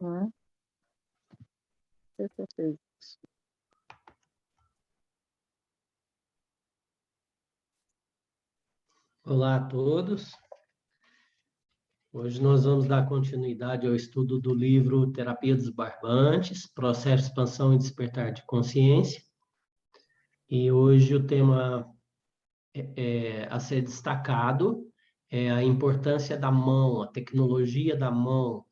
Hum, sei se eu fiz. Olá a todos. Hoje nós vamos dar continuidade ao estudo do livro Terapia dos Barbantes, Processo de Expansão e Despertar de Consciência. E hoje o tema a ser destacado é a importância da mão, a tecnologia da mão,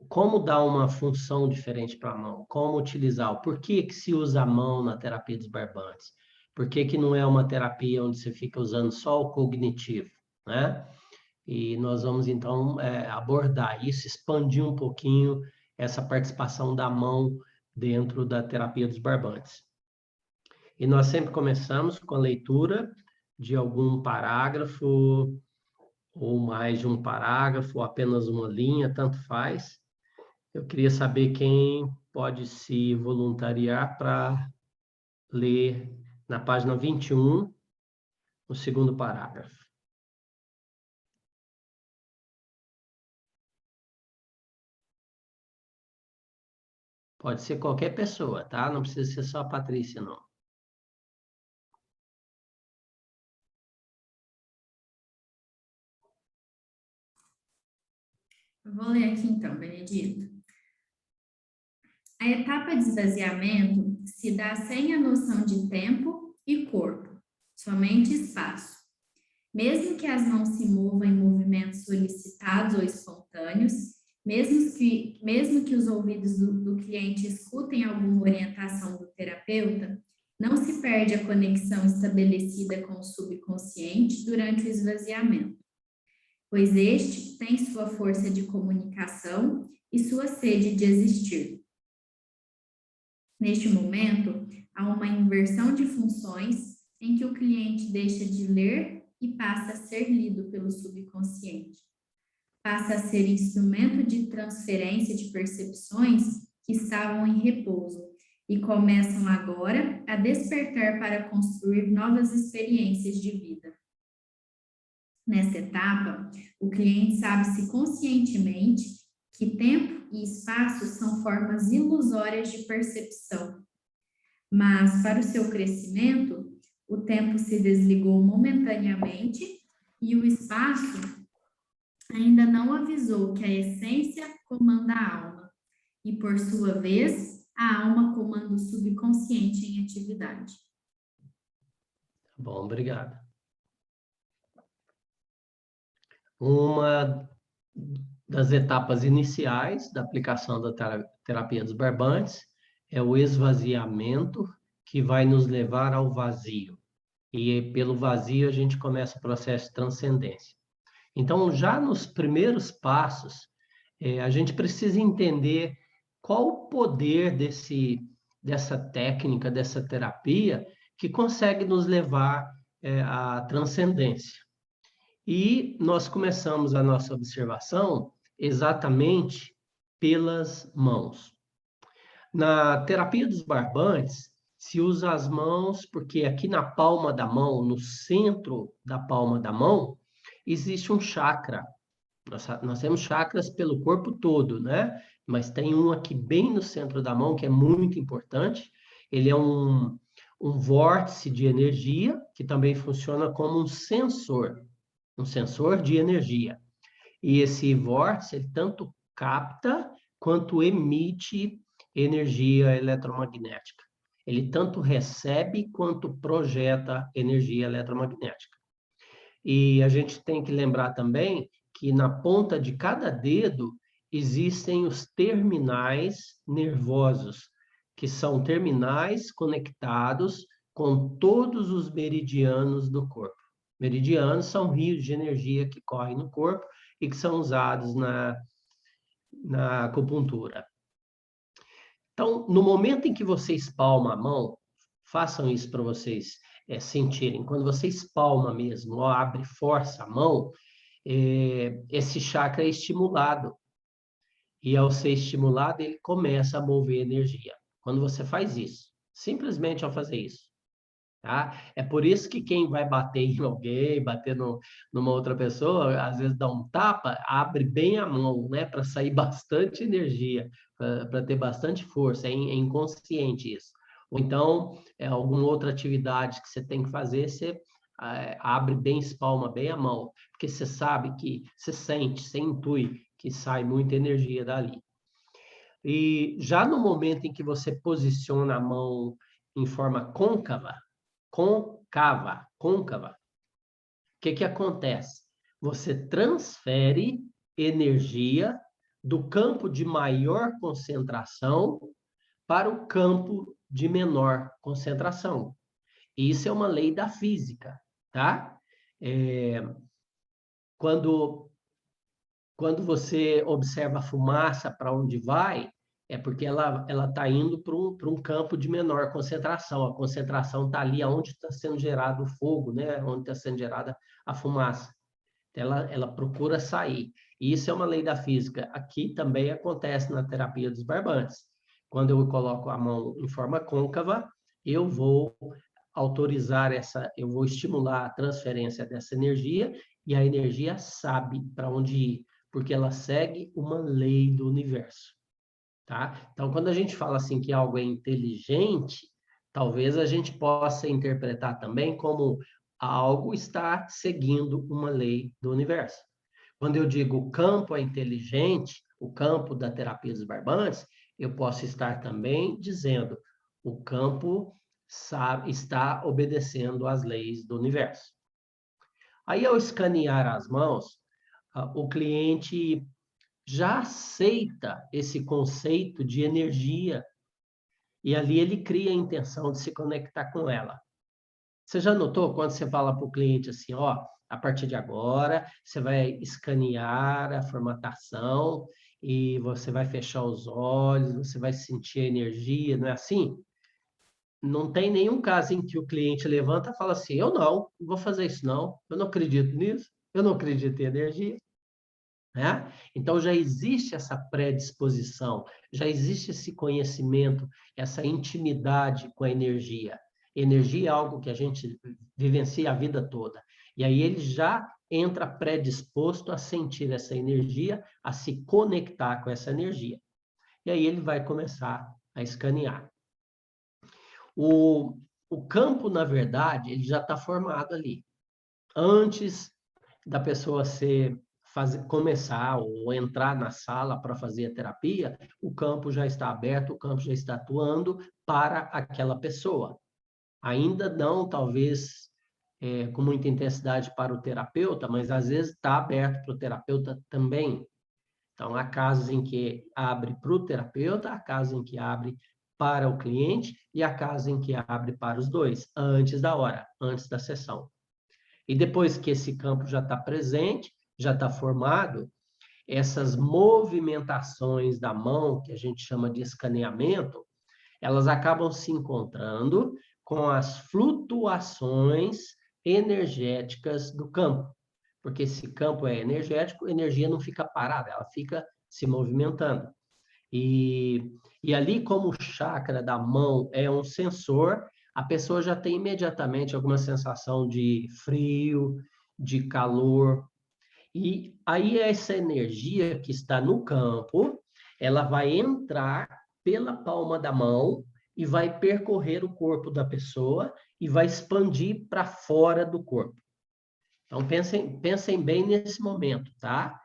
como dar uma função diferente para a mão, como utilizar, por que que se usa a mão na terapia dos barbantes? Por que que não é uma terapia onde você fica usando só o cognitivo, né? E nós vamos, então, abordar isso, expandir um pouquinho essa participação da mão dentro da terapia dos barbantes. E nós sempre começamos com a leitura de algum parágrafo, ou mais de um parágrafo, ou apenas uma linha, tanto faz. Eu queria saber quem pode se voluntariar para ler na página 21, o segundo parágrafo. Pode ser qualquer pessoa, tá? Não precisa ser só a Patrícia, não. Eu vou ler aqui então, Benedito. A etapa de esvaziamento se dá sem a noção de tempo e corpo, somente espaço. Mesmo que as mãos se movam em movimentos solicitados ou espontâneos, mesmo que os ouvidos do cliente escutem alguma orientação do terapeuta, não se perde a conexão estabelecida com o subconsciente durante o esvaziamento, pois este tem sua força de comunicação e sua sede de existir. Neste momento, há uma inversão de funções em que o cliente deixa de ler e passa a ser lido pelo subconsciente. Passa a ser instrumento de transferência de percepções que estavam em repouso e começam agora a despertar para construir novas experiências de vida. Nessa etapa, o cliente sabe-se conscientemente que tempo e espaço são formas ilusórias de percepção. Mas, para o seu crescimento, o tempo se desligou momentaneamente e o espaço ainda não avisou que a essência comanda a alma. E, por sua vez, a alma comanda o subconsciente em atividade. Bom, obrigado. Uma das etapas iniciais da aplicação da terapia dos barbantes é o esvaziamento, que vai nos levar ao vazio. E pelo vazio a gente começa o processo de transcendência. Então, já nos primeiros passos, a gente precisa entender qual o poder dessa técnica, dessa terapia, que consegue nos levar à transcendência. E nós começamos a nossa observação exatamente pelas mãos. Na terapia dos barbantes, se usa as mãos porque aqui na palma da mão, no centro da palma da mão, existe um chakra. Nós temos chakras pelo corpo todo, né? Mas tem um aqui bem no centro da mão que é muito importante. Ele é um vórtice de energia que também funciona como um sensor de energia. E esse vórtice, ele tanto capta quanto emite energia eletromagnética. Ele tanto recebe quanto projeta energia eletromagnética. E a gente tem que lembrar também que na ponta de cada dedo existem os terminais nervosos, que são terminais conectados com todos os meridianos do corpo. Meridianos são rios de energia que correm no corpo e que são usados na acupuntura. Então, no momento em que você espalma a mão, façam isso para vocês sentirem. Quando você espalma mesmo, ou abre força a mão, esse chakra é estimulado. E ao ser estimulado, ele começa a mover energia. Quando você faz isso, simplesmente ao fazer isso, tá? É por isso que quem vai bater em alguém, bater numa outra pessoa, às vezes dá um tapa, abre bem a mão, né? Para sair bastante energia, para ter bastante força, é inconsciente isso. Ou então, alguma outra atividade que você tem que fazer, você abre bem, espalma bem a mão, porque você sabe que, você sente, você intui que sai muita energia dali. E já no momento em que você posiciona a mão em forma côncava, o que acontece? Você transfere energia do campo de maior concentração para o campo de menor concentração. Isso é uma lei da física, tá? Quando você observa a fumaça para onde vai, é porque ela está indo para um campo de menor concentração. A concentração está ali onde está sendo gerado o fogo, né? Onde está sendo gerada a fumaça. Ela procura sair. E isso é uma lei da física. Aqui também acontece na terapia dos barbantes. Quando eu coloco a mão em forma côncava, eu vou autorizar eu vou estimular a transferência dessa energia e a energia sabe para onde ir, porque ela segue uma lei do universo, tá? Então, quando a gente fala assim que algo é inteligente, talvez a gente possa interpretar também como algo está seguindo uma lei do universo. Quando eu digo o campo é inteligente, o campo da terapia dos barbantes, eu posso estar também dizendo o campo está obedecendo às leis do universo. Aí, ao escanear as mãos, o cliente já aceita esse conceito de energia e ali ele cria a intenção de se conectar com ela. Você já notou quando você fala para o cliente assim, ó, a partir de agora você vai escanear a formatação e você vai fechar os olhos, você vai sentir a energia, não é assim? Não tem nenhum caso em que o cliente levanta e fala assim, eu não vou fazer isso não, eu não acredito nisso, eu não acredito em energia. Né? Então, já existe essa predisposição, já existe esse conhecimento, essa intimidade com a energia. Energia é algo que a gente vivencia a vida toda. E aí ele já entra predisposto a sentir essa energia, a se conectar com essa energia. E aí ele vai começar a escanear. O campo, na verdade, ele já está formado ali. Antes da pessoa começar ou entrar na sala para fazer a terapia, o campo já está aberto, o campo já está atuando para aquela pessoa. Ainda não, talvez, com muita intensidade para o terapeuta, mas às vezes está aberto para o terapeuta também. Então, há casos em que abre para o terapeuta, há casos em que abre para o cliente e há casos em que abre para os dois, antes da hora, antes da sessão. E depois que esse campo já está presente, já está formado, essas movimentações da mão, que a gente chama de escaneamento, elas acabam se encontrando com as flutuações energéticas do campo. Porque se campo é energético, a energia não fica parada, ela fica se movimentando. E ali, como o chakra da mão é um sensor, a pessoa já tem imediatamente alguma sensação de frio, de calor. E aí, essa energia que está no campo, ela vai entrar pela palma da mão e vai percorrer o corpo da pessoa e vai expandir para fora do corpo. Então, pensem bem nesse momento, tá?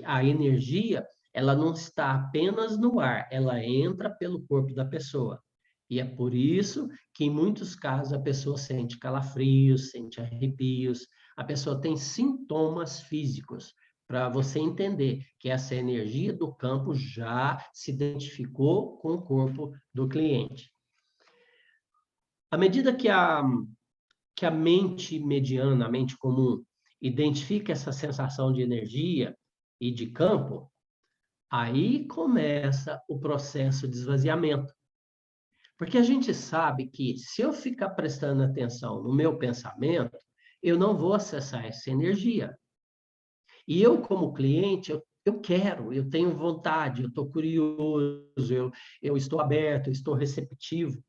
A energia, ela não está apenas no ar, ela entra pelo corpo da pessoa. E é por isso que, em muitos casos, a pessoa sente calafrios, sente arrepios, a pessoa tem sintomas físicos, para você entender que essa energia do campo já se identificou com o corpo do cliente. À medida que a mente mediana, a mente comum, identifica essa sensação de energia e de campo, aí começa o processo de esvaziamento. Porque a gente sabe que se eu ficar prestando atenção no meu pensamento, eu não vou acessar essa energia. E eu, como cliente, eu quero, eu tenho vontade, eu estou curioso, eu estou aberto, eu estou receptivo.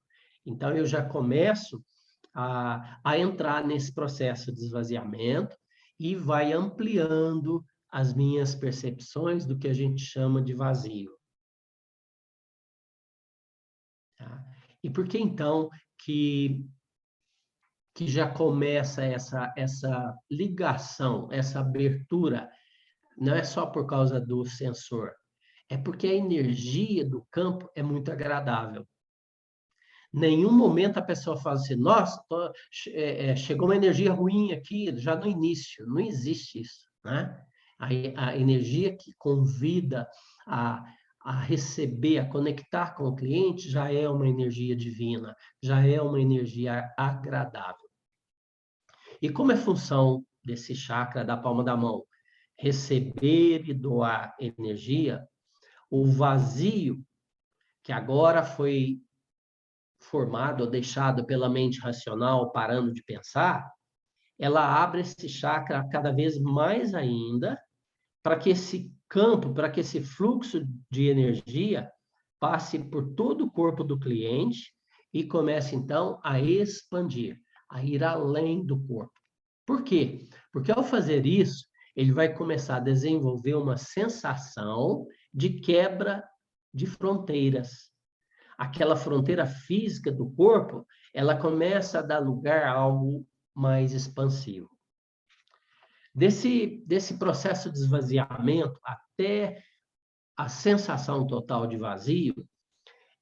Então, eu já começo a entrar nesse processo de esvaziamento e vai ampliando as minhas percepções do que a gente chama de vazio. Tá? E por que, então, que já começa essa ligação, essa abertura? Não é só por causa do sensor, é porque a energia do campo é muito agradável. Nenhum momento a pessoa fala assim, nossa, chegou uma energia ruim aqui, já no início. Não existe isso, né? A energia que convida a receber, a conectar com o cliente, já é uma energia divina, já é uma energia agradável. E como é função desse chakra da palma da mão? Receber e doar energia, o vazio que agora foi formado ou deixado pela mente racional, parando de pensar, ela abre esse chakra cada vez mais ainda para que esse campo, para que esse fluxo de energia passe por todo o corpo do cliente e comece, então, a expandir, a ir além do corpo. Por quê? Porque ao fazer isso, ele vai começar a desenvolver uma sensação de quebra de fronteiras. Aquela fronteira física do corpo, ela começa a dar lugar a algo mais expansivo. Desse processo de esvaziamento até a sensação total de vazio,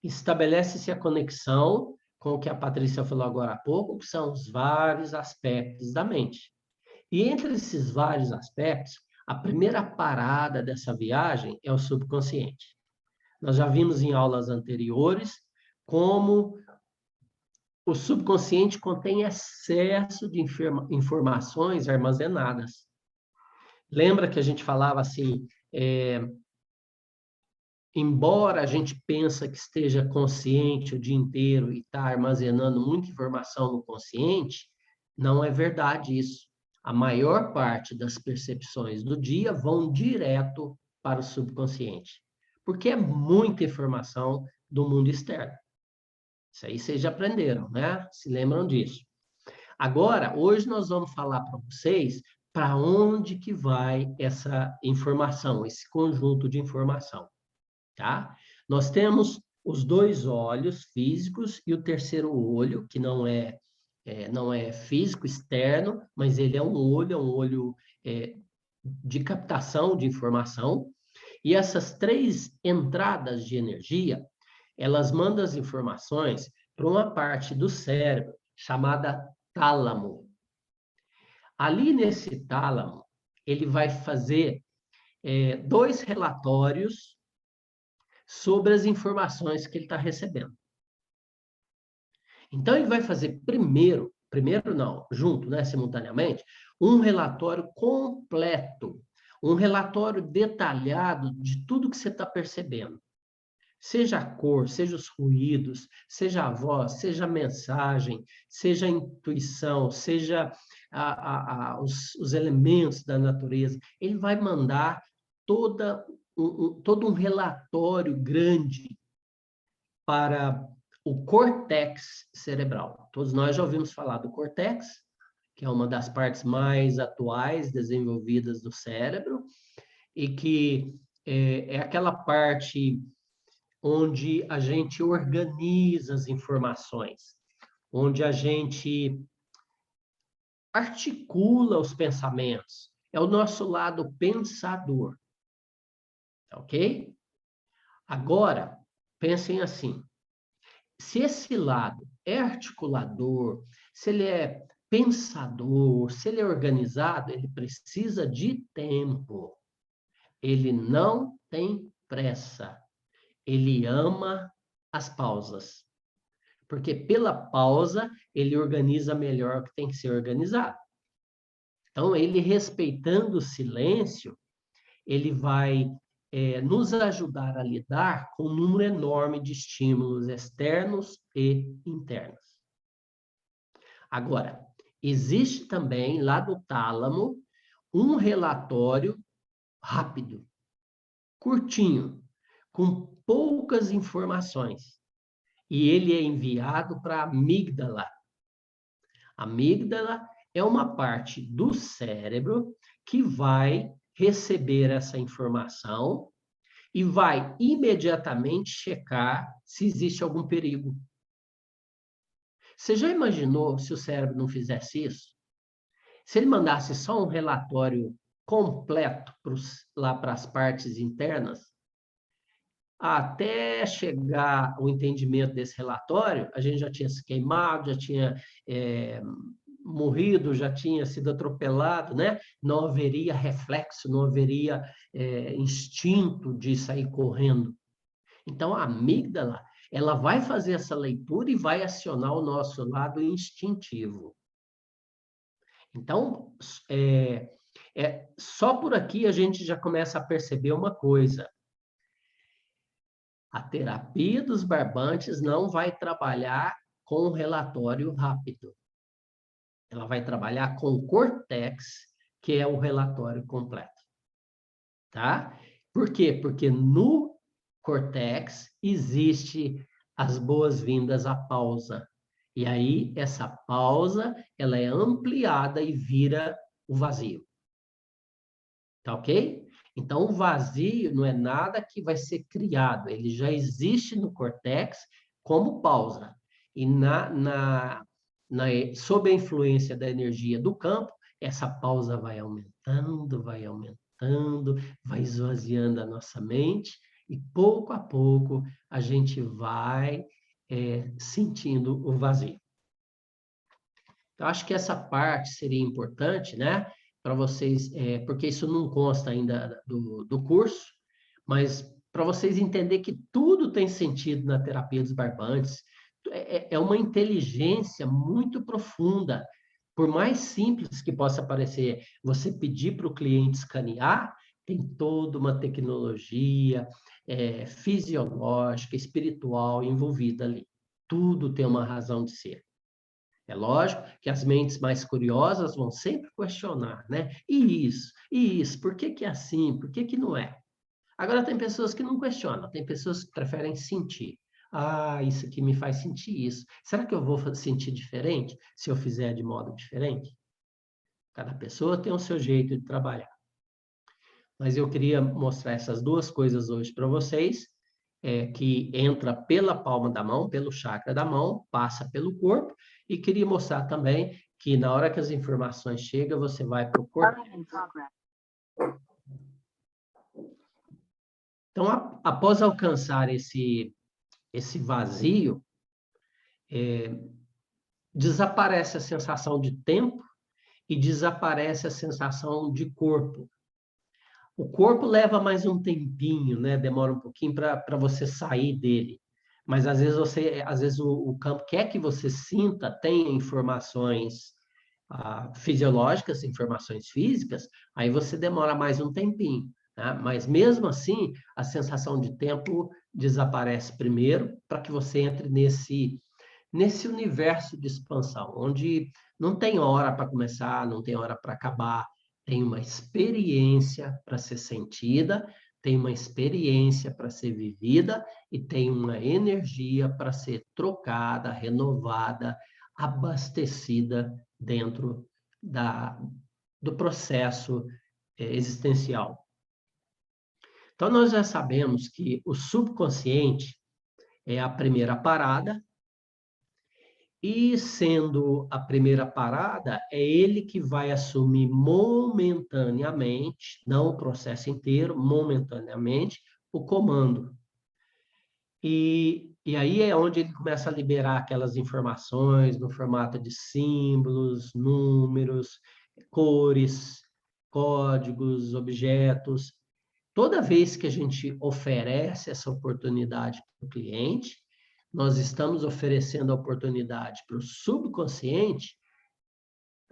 estabelece-se a conexão com o que a Patrícia falou agora há pouco, que são os vários aspectos da mente. E entre esses vários aspectos, a primeira parada dessa viagem é o subconsciente. Nós já vimos em aulas anteriores como o subconsciente contém excesso de informações armazenadas. Lembra que a gente falava assim, embora a gente pense que esteja consciente o dia inteiro e está armazenando muita informação no consciente, não é verdade isso. A maior parte das percepções do dia vão direto para o subconsciente, porque é muita informação do mundo externo. Isso aí vocês já aprenderam, né? Se lembram disso. Agora, hoje nós vamos falar para vocês para onde que vai essa informação, esse conjunto de informação, tá? Nós temos os dois olhos físicos e o terceiro olho, que não é físico, externo, mas ele é um olho de captação de informação. E essas três entradas de energia, elas mandam as informações para uma parte do cérebro chamada tálamo. Ali nesse tálamo, ele vai fazer dois relatórios sobre as informações que ele está recebendo. Então, ele vai fazer primeiro não, junto, né, simultaneamente, um relatório completo, um relatório detalhado de tudo que você está percebendo. Seja a cor, seja os ruídos, seja a voz, seja a mensagem, seja a intuição, seja os elementos da natureza. Ele vai mandar todo um relatório grande para o córtex cerebral. Todos nós já ouvimos falar do córtex, que é uma das partes mais atuais desenvolvidas do cérebro, e que é aquela parte onde a gente organiza as informações, onde a gente articula os pensamentos. É o nosso lado pensador. Ok? Agora, pensem assim. Se esse lado é articulador, se ele é pensador, se ele é organizado, ele precisa de tempo. Ele não tem pressa. Ele ama as pausas. Porque pela pausa, ele organiza melhor o que tem que ser organizado. Então, ele respeitando o silêncio, ele vai nos ajudar a lidar com um número enorme de estímulos externos e internos. Agora, existe também, lá do tálamo, um relatório rápido, curtinho, com poucas informações. E ele é enviado para a amígdala. A amígdala é uma parte do cérebro que vai receber essa informação e vai imediatamente checar se existe algum perigo. Você já imaginou se o cérebro não fizesse isso? Se ele mandasse só um relatório completo lá para as partes internas, até chegar o entendimento desse relatório, a gente já tinha se queimado, já tinha morrido, já tinha sido atropelado, né? Não haveria reflexo, não haveria instinto de sair correndo. Então, a amígdala, ela vai fazer essa leitura e vai acionar o nosso lado instintivo. Então, só por aqui a gente já começa a perceber uma coisa. A terapia dos barbantes não vai trabalhar com relatório rápido. Ela vai trabalhar com o córtex, que é o relatório completo. Tá? Por quê? Porque no córtex existe as boas-vindas à pausa. E aí, essa pausa, ela é ampliada e vira o vazio. Tá ok? Então, o vazio não é nada que vai ser criado, ele já existe no córtex como pausa. E sob a influência da energia do campo, essa pausa vai aumentando, vai esvaziando a nossa mente, e pouco a pouco a gente vai sentindo o vazio. Então, acho que essa parte seria importante, né? Para vocês, porque isso não consta ainda do curso, mas para vocês entenderem que tudo tem sentido na terapia dos barbantes, é uma inteligência muito profunda. Por mais simples que possa parecer, você pedir para o cliente escanear, tem toda uma tecnologia fisiológica, espiritual envolvida ali. Tudo tem uma razão de ser. É lógico que as mentes mais curiosas vão sempre questionar, né? E isso, por que que é assim? Por que que não é? Agora, tem pessoas que não questionam, tem pessoas que preferem sentir. Ah, isso aqui me faz sentir isso. Será que eu vou sentir diferente se eu fizer de modo diferente? Cada pessoa tem o seu jeito de trabalhar. Mas eu queria mostrar essas duas coisas hoje para vocês, que entra pela palma da mão, pelo chakra da mão, passa pelo corpo, e queria mostrar também que na hora que as informações chegam, você vai para o corpo. Então, após alcançar esse vazio, desaparece a sensação de tempo e desaparece a sensação de corpo. O corpo leva mais um tempinho, né? Demora um pouquinho para você sair dele. Mas às vezes o campo quer que você sinta, tenha informações fisiológicas, informações físicas, aí você demora mais um tempinho. Tá? Mas mesmo assim, a sensação de tempo desaparece primeiro, para que você entre nesse universo de expansão, onde não tem hora para começar, não tem hora para acabar, tem uma experiência para ser sentida, tem uma experiência para ser vivida e tem uma energia para ser trocada, renovada, abastecida dentro do processo existencial. Então, nós já sabemos que o subconsciente é a primeira parada, e sendo a primeira parada, é ele que vai assumir momentaneamente, não o processo inteiro, momentaneamente, o comando. E aí é onde ele começa a liberar aquelas informações no formato de símbolos, números, cores, códigos, objetos. Toda vez que a gente oferece essa oportunidade para o cliente, nós estamos oferecendo a oportunidade para o subconsciente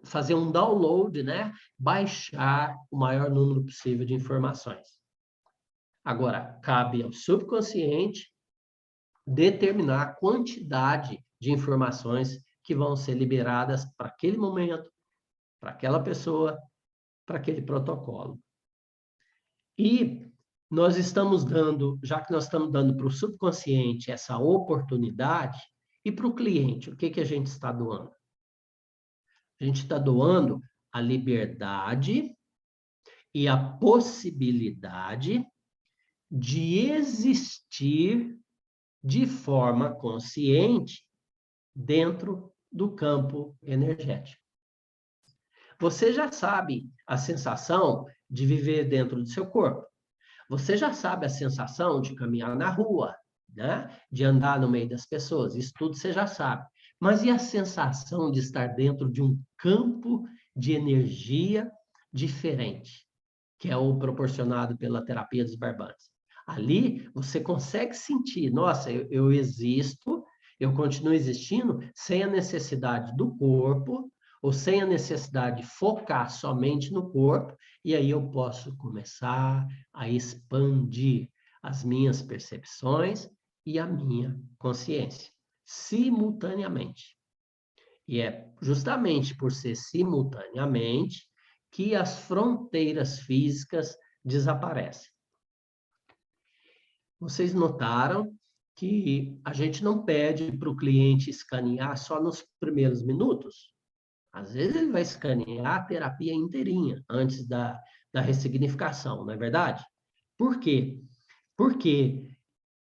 fazer um download, né? Baixar o maior número possível de informações. Agora, cabe ao subconsciente determinar a quantidade de informações que vão ser liberadas para aquele momento, para aquela pessoa, para aquele protocolo. E nós estamos dando, já que nós estamos dando para o subconsciente essa oportunidade, e para o cliente, o que a gente está doando? A gente está doando a liberdade e a possibilidade de existir de forma consciente dentro do campo energético. Você já sabe a sensação de viver dentro do seu corpo. Você já sabe a sensação de caminhar na rua, né? De andar no meio das pessoas. Isso tudo você já sabe. Mas e a sensação de estar dentro de um campo de energia diferente, que é o proporcionado pela terapia dos barbantes? Ali você consegue sentir, nossa, eu existo, eu continuo existindo sem a necessidade do corpo, ou sem a necessidade de focar somente no corpo, e aí eu posso começar a expandir as minhas percepções e a minha consciência, simultaneamente. E é justamente por ser simultaneamente que as fronteiras físicas desaparecem. Vocês notaram que a gente não pede para o cliente escanear só nos primeiros minutos? Às vezes ele vai escanear a terapia inteirinha antes da ressignificação, não é verdade? Por quê? Porque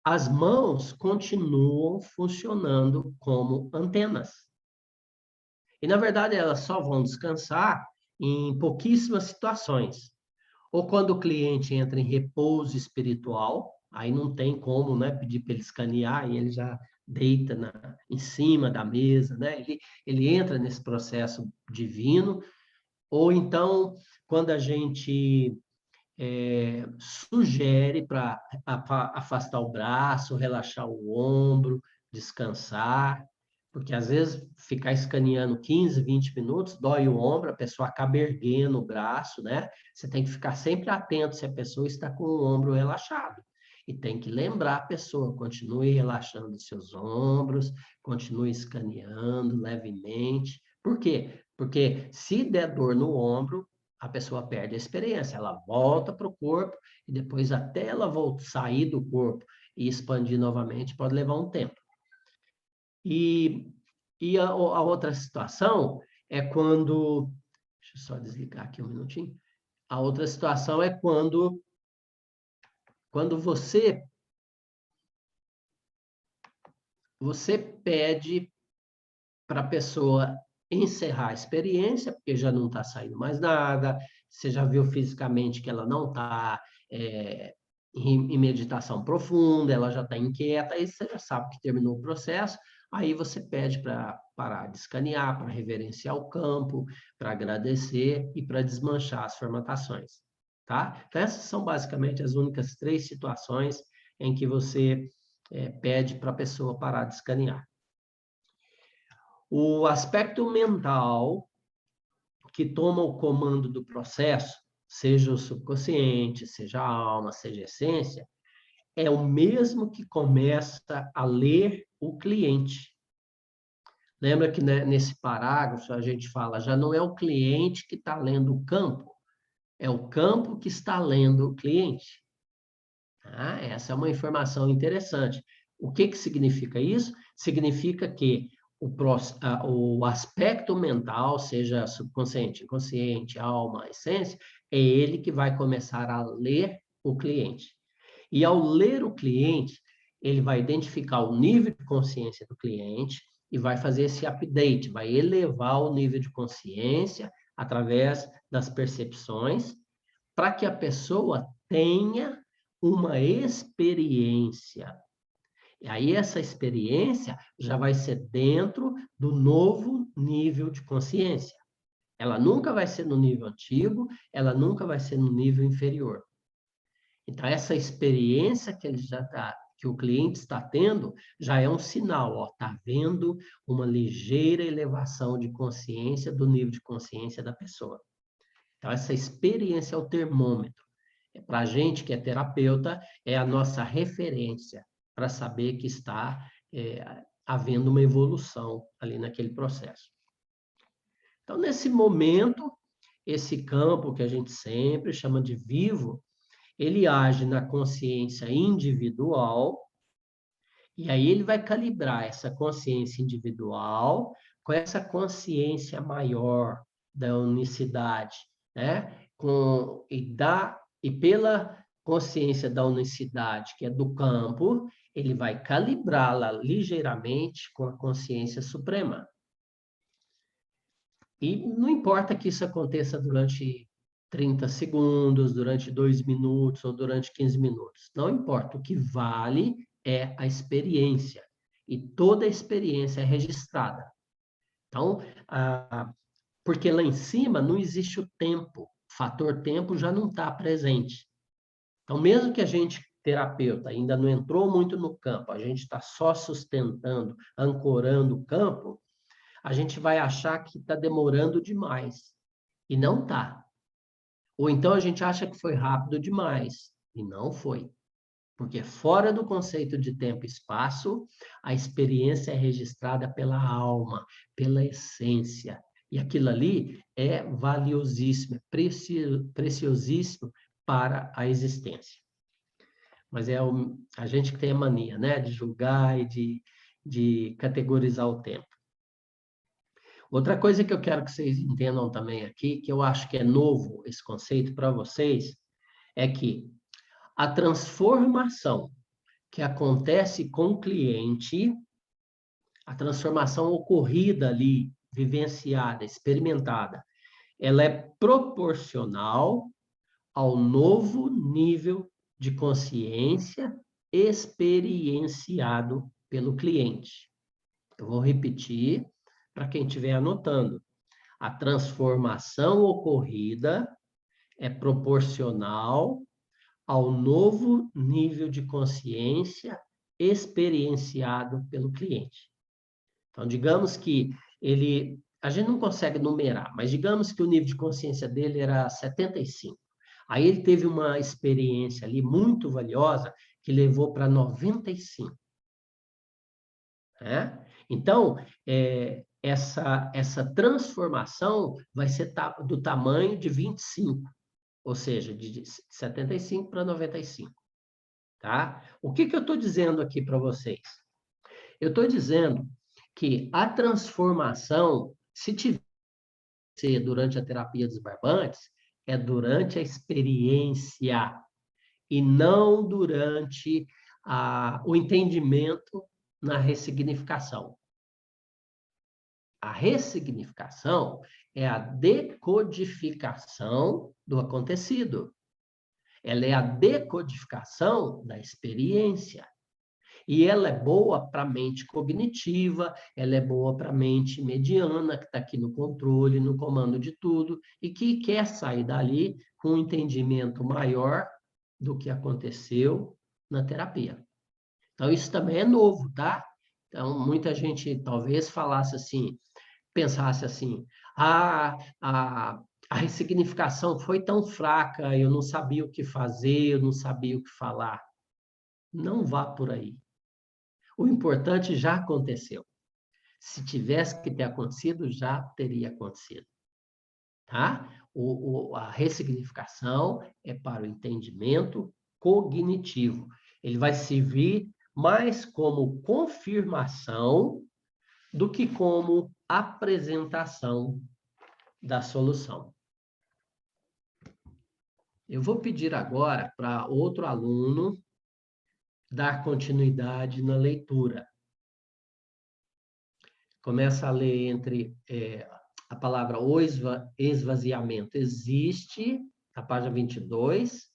as mãos continuam funcionando como antenas. E, na verdade, elas só vão descansar em pouquíssimas situações. Ou quando o cliente entra em repouso espiritual, aí não tem como, né, pedir para ele escanear e ele já deita em cima da mesa, né? Ele entra nesse processo divino. Ou então, quando a gente sugere para afastar o braço, relaxar o ombro, descansar, porque às vezes ficar escaneando 15, 20 minutos, dói o ombro, a pessoa acaba erguendo o braço, né? Você tem que ficar sempre atento se a pessoa está com o ombro relaxado. E tem que lembrar a pessoa, continue relaxando os seus ombros, continue escaneando levemente. Por quê? Porque se der dor no ombro, a pessoa perde a experiência, ela volta para o corpo e depois até ela sair do corpo e expandir novamente pode levar um tempo. E a outra situação é quando... Deixa eu só desligar aqui um minutinho. A outra situação é quando você pede para a pessoa encerrar a experiência, porque já não está saindo mais nada, você já viu fisicamente que ela não está em meditação profunda, ela já está inquieta, aí você já sabe que terminou o processo, aí você pede para parar de escanear, para reverenciar o campo, para agradecer e para desmanchar as formatações, tá? Então, essas são basicamente as únicas 3 situações em que você pede para a pessoa parar de escanear. O aspecto mental que toma o comando do processo, seja o subconsciente, seja a alma, seja a essência, é o mesmo que começa a ler o cliente. Lembra que nesse parágrafo a gente fala, já não é o cliente que está lendo o campo, é o campo que está lendo o cliente. Essa é uma informação interessante. O que significa isso? Significa que o aspecto mental, seja subconsciente, inconsciente, alma, essência, é ele que vai começar a ler o cliente. E ao ler o cliente, ele vai identificar o nível de consciência do cliente e vai fazer esse update, vai elevar o nível de consciência através das percepções, para que a pessoa tenha uma experiência. E aí essa experiência já vai ser dentro do novo nível de consciência. Ela nunca vai ser no nível antigo, ela nunca vai ser no nível inferior. Então essa experiência que o cliente está tendo já é um sinal, ó, tá vendo uma ligeira elevação de consciência do nível de consciência da pessoa. Então essa experiência é o termômetro. Para a gente que é terapeuta, é a nossa referência para saber que está havendo uma evolução ali naquele processo. Então, nesse momento, esse campo que a gente sempre chama de vivo, ele age na consciência individual, e aí ele vai calibrar essa consciência individual com essa consciência maior da unicidade, né? E pela consciência da unicidade, que é do campo, ele vai calibrá-la ligeiramente com a consciência suprema. E não importa que isso aconteça durante 30 segundos, durante 2 minutos ou durante 15 minutos. Não importa. O que vale é a experiência. E toda a experiência é registrada. Então, porque lá em cima não existe o tempo. O fator tempo já não está presente. Então, mesmo que a gente, terapeuta, ainda não entrou muito no campo, a gente está só sustentando, ancorando o campo, a gente vai achar que está demorando demais. E não está. Ou então a gente acha que foi rápido demais. E não foi. Porque fora do conceito de tempo e espaço, a experiência é registrada pela alma, pela essência. E aquilo ali é valiosíssimo, é preciosíssimo para a existência. Mas é a gente que tem a mania, né, de julgar e de categorizar o tempo. Outra coisa que eu quero que vocês entendam também aqui, que eu acho que é novo esse conceito para vocês, é que a transformação que acontece com o cliente, a transformação ocorrida ali, vivenciada, experimentada, ela é proporcional ao novo nível de consciência experienciado pelo cliente. Eu vou repetir para quem estiver anotando. A transformação ocorrida é proporcional ao novo nível de consciência experienciado pelo cliente. Então, digamos que a gente não consegue numerar, mas digamos que o nível de consciência dele era 75. Aí ele teve uma experiência ali muito valiosa que levou para 95. Né? Então, essa transformação vai ser do tamanho de 25, ou seja, de 75 para 95. Tá? O que eu estou dizendo aqui para vocês? Eu estou dizendo que a transformação, se tiver durante a terapia dos barbantes, é durante a experiência e não durante o entendimento na ressignificação. A ressignificação é a decodificação do acontecido. Ela é a decodificação da experiência. E ela é boa para a mente cognitiva, ela é boa para a mente mediana, que está aqui no controle, no comando de tudo, e que quer sair dali com um entendimento maior do que aconteceu na terapia. Então, isso também é novo, tá? Então, muita gente talvez falasse assim, pensasse assim, a ressignificação foi tão fraca, eu não sabia o que fazer, eu não sabia o que falar. Não vá por aí. O importante já aconteceu. Se tivesse que ter acontecido, já teria acontecido. Tá? A ressignificação é para o entendimento cognitivo. Ele vai servir mais como confirmação do que como apresentação da solução. Eu vou pedir agora para outro aluno dar continuidade na leitura. Começa a ler entre a palavra o esvaziamento existe, na página 22,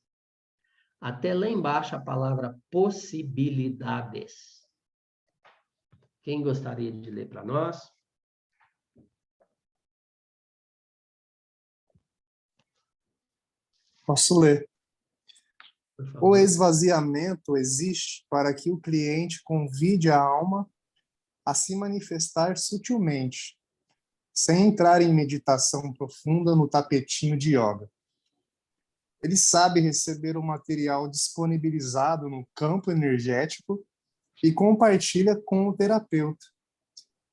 até lá embaixo a palavra possibilidades. Quem gostaria de ler para nós? Posso ler. Por favor. O esvaziamento existe para que o cliente convide a alma a se manifestar sutilmente, sem entrar em meditação profunda no tapetinho de yoga. Ele sabe receber o material disponibilizado no campo energético e compartilha com o terapeuta,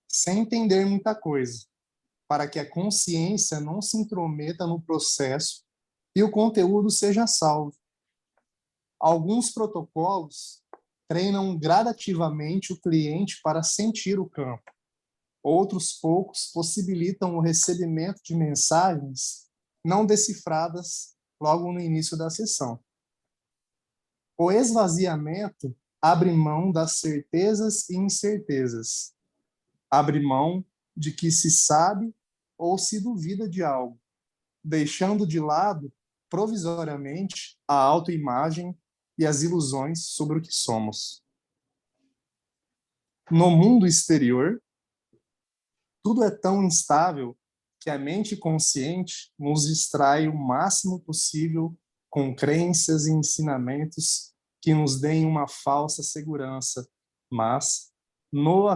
sem entender muita coisa, para que a consciência não se intrometa no processo e o conteúdo seja salvo. Alguns protocolos treinam gradativamente o cliente para sentir o campo, Outros poucos possibilitam o recebimento de mensagens não decifradas logo no início da sessão. O esvaziamento abre mão das certezas e incertezas. Abre mão de que se sabe ou se duvida de algo, deixando de lado, provisoriamente, a autoimagem e as ilusões sobre o que somos. No mundo exterior, tudo é tão instável que a mente consciente nos distrai o máximo possível com crenças e ensinamentos que nos deem uma falsa segurança. Mas, no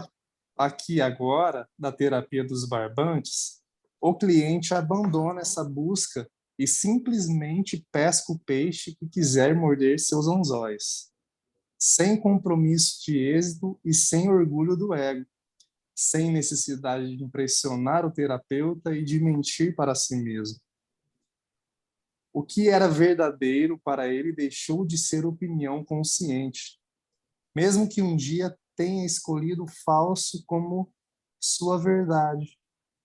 aqui e agora da terapia dos barbantes, o cliente abandona essa busca e simplesmente pesca o peixe que quiser morder seus anzóis, sem compromisso de êxito e sem orgulho do ego, sem necessidade de impressionar o terapeuta e de mentir para si mesmo. O que era verdadeiro para ele deixou de ser opinião consciente, mesmo que um dia tenha escolhido o falso como sua verdade,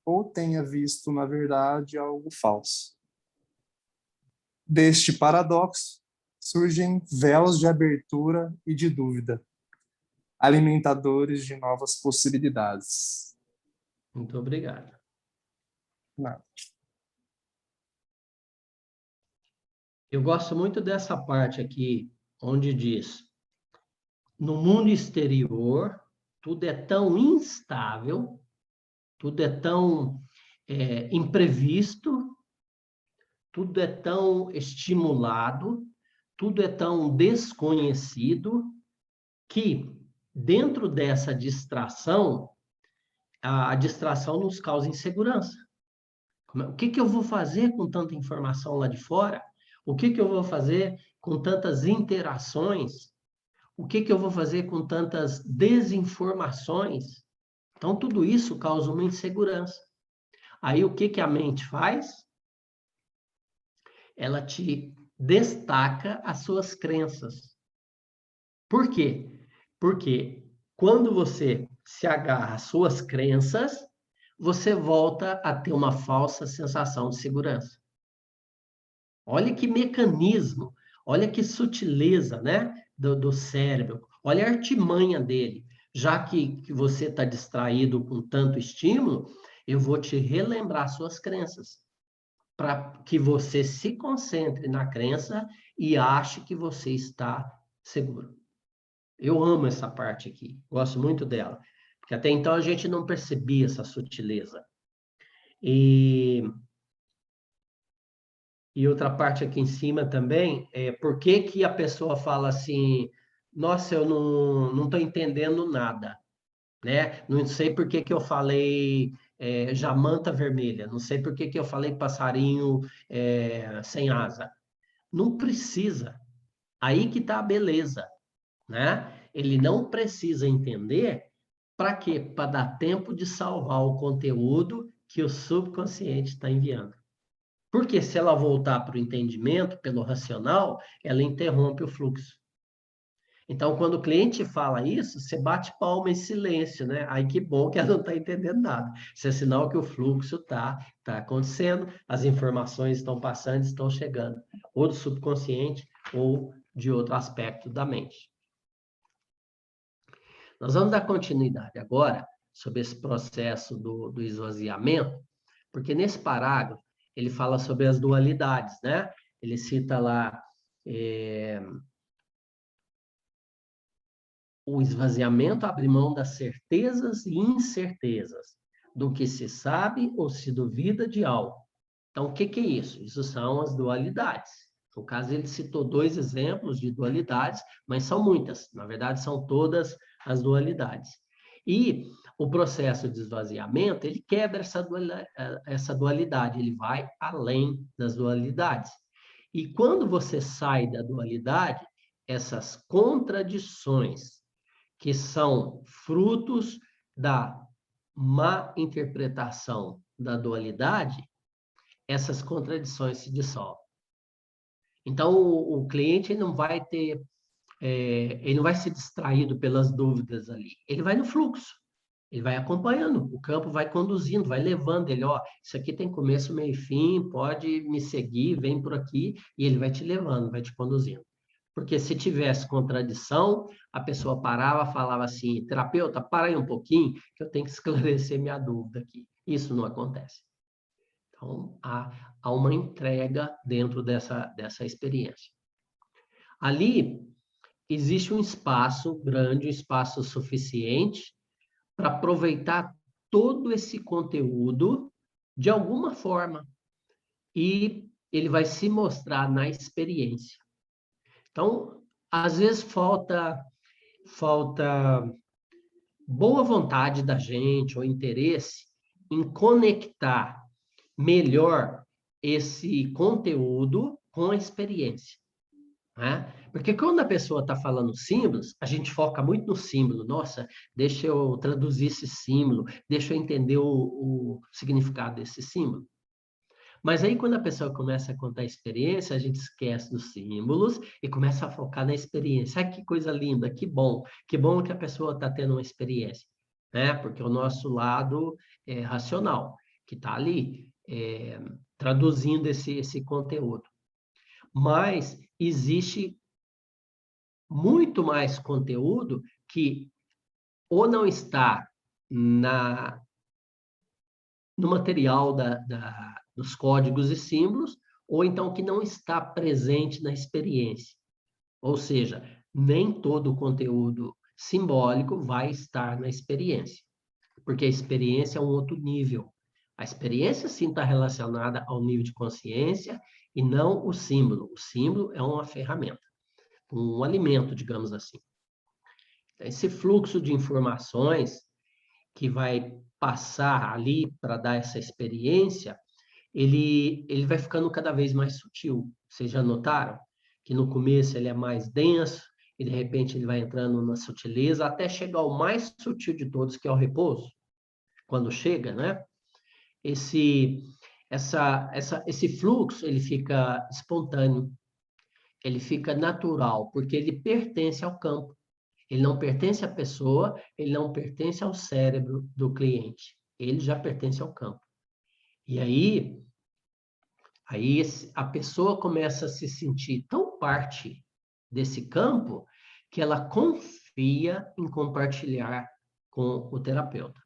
ou tenha visto na verdade algo falso. Deste paradoxo surgem véus de abertura e de dúvida, alimentadores de novas possibilidades. Muito obrigado. Nada. Eu gosto muito dessa parte aqui, onde diz: no mundo exterior, tudo é tão instável, tudo é tão imprevisto, tudo é tão estimulado, tudo é tão desconhecido, que dentro dessa distração, a distração nos causa insegurança. O que eu vou fazer com tanta informação lá de fora? O que eu vou fazer com tantas interações? O que eu vou fazer com tantas desinformações? Então, tudo isso causa uma insegurança. Aí, o que a mente faz? Ela te destaca as suas crenças. Por quê? Porque quando você se agarra às suas crenças, você volta a ter uma falsa sensação de segurança. Olha que mecanismo, olha que sutileza, né, do cérebro, olha a artimanha dele. Já que você está distraído com tanto estímulo, eu vou te relembrar suas crenças, para que você se concentre na crença e ache que você está seguro. Eu amo essa parte aqui, gosto muito dela, porque até então a gente não percebia essa sutileza. E outra parte aqui em cima também, por que a pessoa fala assim, nossa, eu não estou entendendo nada, né? Não sei por que eu falei jamanta vermelha, não sei por que eu falei passarinho sem asa. Não precisa. Aí que está a beleza, né? Ele não precisa entender para quê? Para dar tempo de salvar o conteúdo que o subconsciente está enviando. Porque se ela voltar para o entendimento, pelo racional, ela interrompe o fluxo. Então, quando o cliente fala isso, você bate palma em silêncio, né? Ai, que bom que ela não está entendendo nada. Isso é sinal que o fluxo tá acontecendo, as informações estão passando, estão chegando, ou do subconsciente, ou de outro aspecto da mente. Nós vamos dar continuidade agora sobre esse processo do esvaziamento, porque nesse parágrafo ele fala sobre as dualidades, né? Ele cita lá o esvaziamento abre mão das certezas e incertezas, do que se sabe ou se duvida de algo. Então, o que é isso? Isso são as dualidades. No caso, ele citou 2 exemplos de dualidades, mas são muitas. Na verdade, são todas as dualidades. E o processo de esvaziamento, ele quebra essa dualidade, ele vai além das dualidades. E quando você sai da dualidade, essas contradições, que são frutos da má interpretação da dualidade, essas contradições se dissolvem. Então, o cliente não vai ter, ele não vai ser distraído pelas dúvidas ali, ele vai no fluxo. Ele vai acompanhando, o campo vai conduzindo, vai levando ele, ó, isso aqui tem começo, meio e fim, pode me seguir, vem por aqui, e ele vai te levando, vai te conduzindo. Porque se tivesse contradição, a pessoa parava, falava assim, terapeuta, para aí um pouquinho, que eu tenho que esclarecer minha dúvida aqui. Isso não acontece. Então, há uma entrega dentro dessa experiência. Ali, existe um espaço grande, um espaço suficiente para aproveitar todo esse conteúdo de alguma forma. E ele vai se mostrar na experiência. Então, às vezes falta boa vontade da gente ou interesse em conectar melhor esse conteúdo com a experiência, né? Porque quando a pessoa está falando símbolos, a gente foca muito no símbolo. Nossa, deixa eu traduzir esse símbolo, deixa eu entender o significado desse símbolo. Mas aí, quando a pessoa começa a contar a experiência, a gente esquece dos símbolos e começa a focar na experiência. Ah, que coisa linda, que bom que a pessoa está tendo uma experiência, né? Porque o nosso lado racional, que está ali, traduzindo esse conteúdo. Mas existe muito mais conteúdo que ou não está no material dos códigos e símbolos, ou então que não está presente na experiência. Ou seja, nem todo o conteúdo simbólico vai estar na experiência, porque a experiência é um outro nível. A experiência, sim, está relacionada ao nível de consciência e não o símbolo. O símbolo é uma ferramenta, um alimento, digamos assim. Esse fluxo de informações que vai passar ali para dar essa experiência, ele vai ficando cada vez mais sutil. Vocês já notaram que no começo ele é mais denso, e de repente ele vai entrando na sutileza, até chegar ao mais sutil de todos, que é o repouso. Quando chega, né? Esse fluxo, ele fica espontâneo, ele fica natural, porque ele pertence ao campo. Ele não pertence à pessoa, ele não pertence ao cérebro do cliente. Ele já pertence ao campo. E aí a pessoa começa a se sentir tão parte desse campo que ela confia em compartilhar com o terapeuta.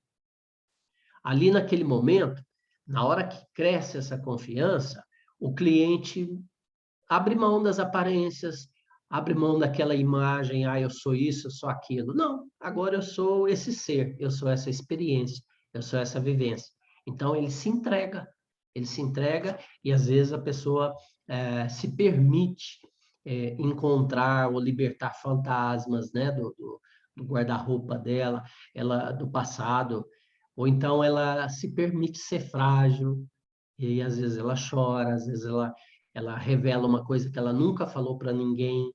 Ali naquele momento, na hora que cresce essa confiança, o cliente abre mão das aparências, abre mão daquela imagem, eu sou isso, eu sou aquilo. Não, agora eu sou esse ser, eu sou essa experiência, eu sou essa vivência. Então, ele se entrega e às vezes a pessoa se permite encontrar ou libertar fantasmas, né, do guarda-roupa dela, do passado, ou então ela se permite ser frágil, e às vezes ela chora, às vezes ela revela uma coisa que ela nunca falou para ninguém,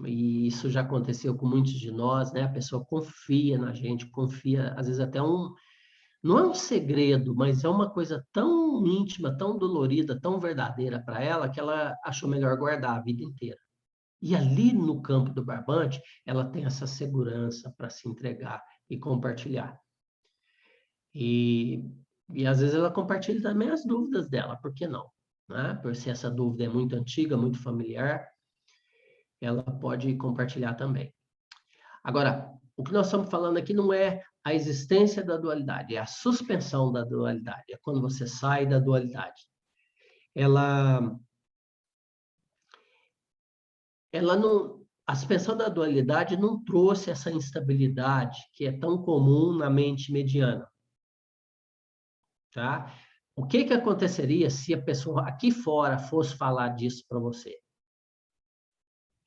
e isso já aconteceu com muitos de nós, né? A pessoa confia na gente, confia, às vezes até não é um segredo, mas é uma coisa tão íntima, tão dolorida, tão verdadeira para ela, que ela achou melhor guardar a vida inteira. E ali no campo do barbante, ela tem essa segurança para se entregar e compartilhar. E às vezes ela compartilha também as dúvidas dela, por que não? Né? Por se essa dúvida é muito antiga, muito familiar, ela pode compartilhar também. Agora, o que nós estamos falando aqui não é a existência da dualidade, é a suspensão da dualidade, é quando você sai da dualidade. A suspensão da dualidade não trouxe essa instabilidade que é tão comum na mente mediana. Tá? O que aconteceria se a pessoa aqui fora fosse falar disso para você?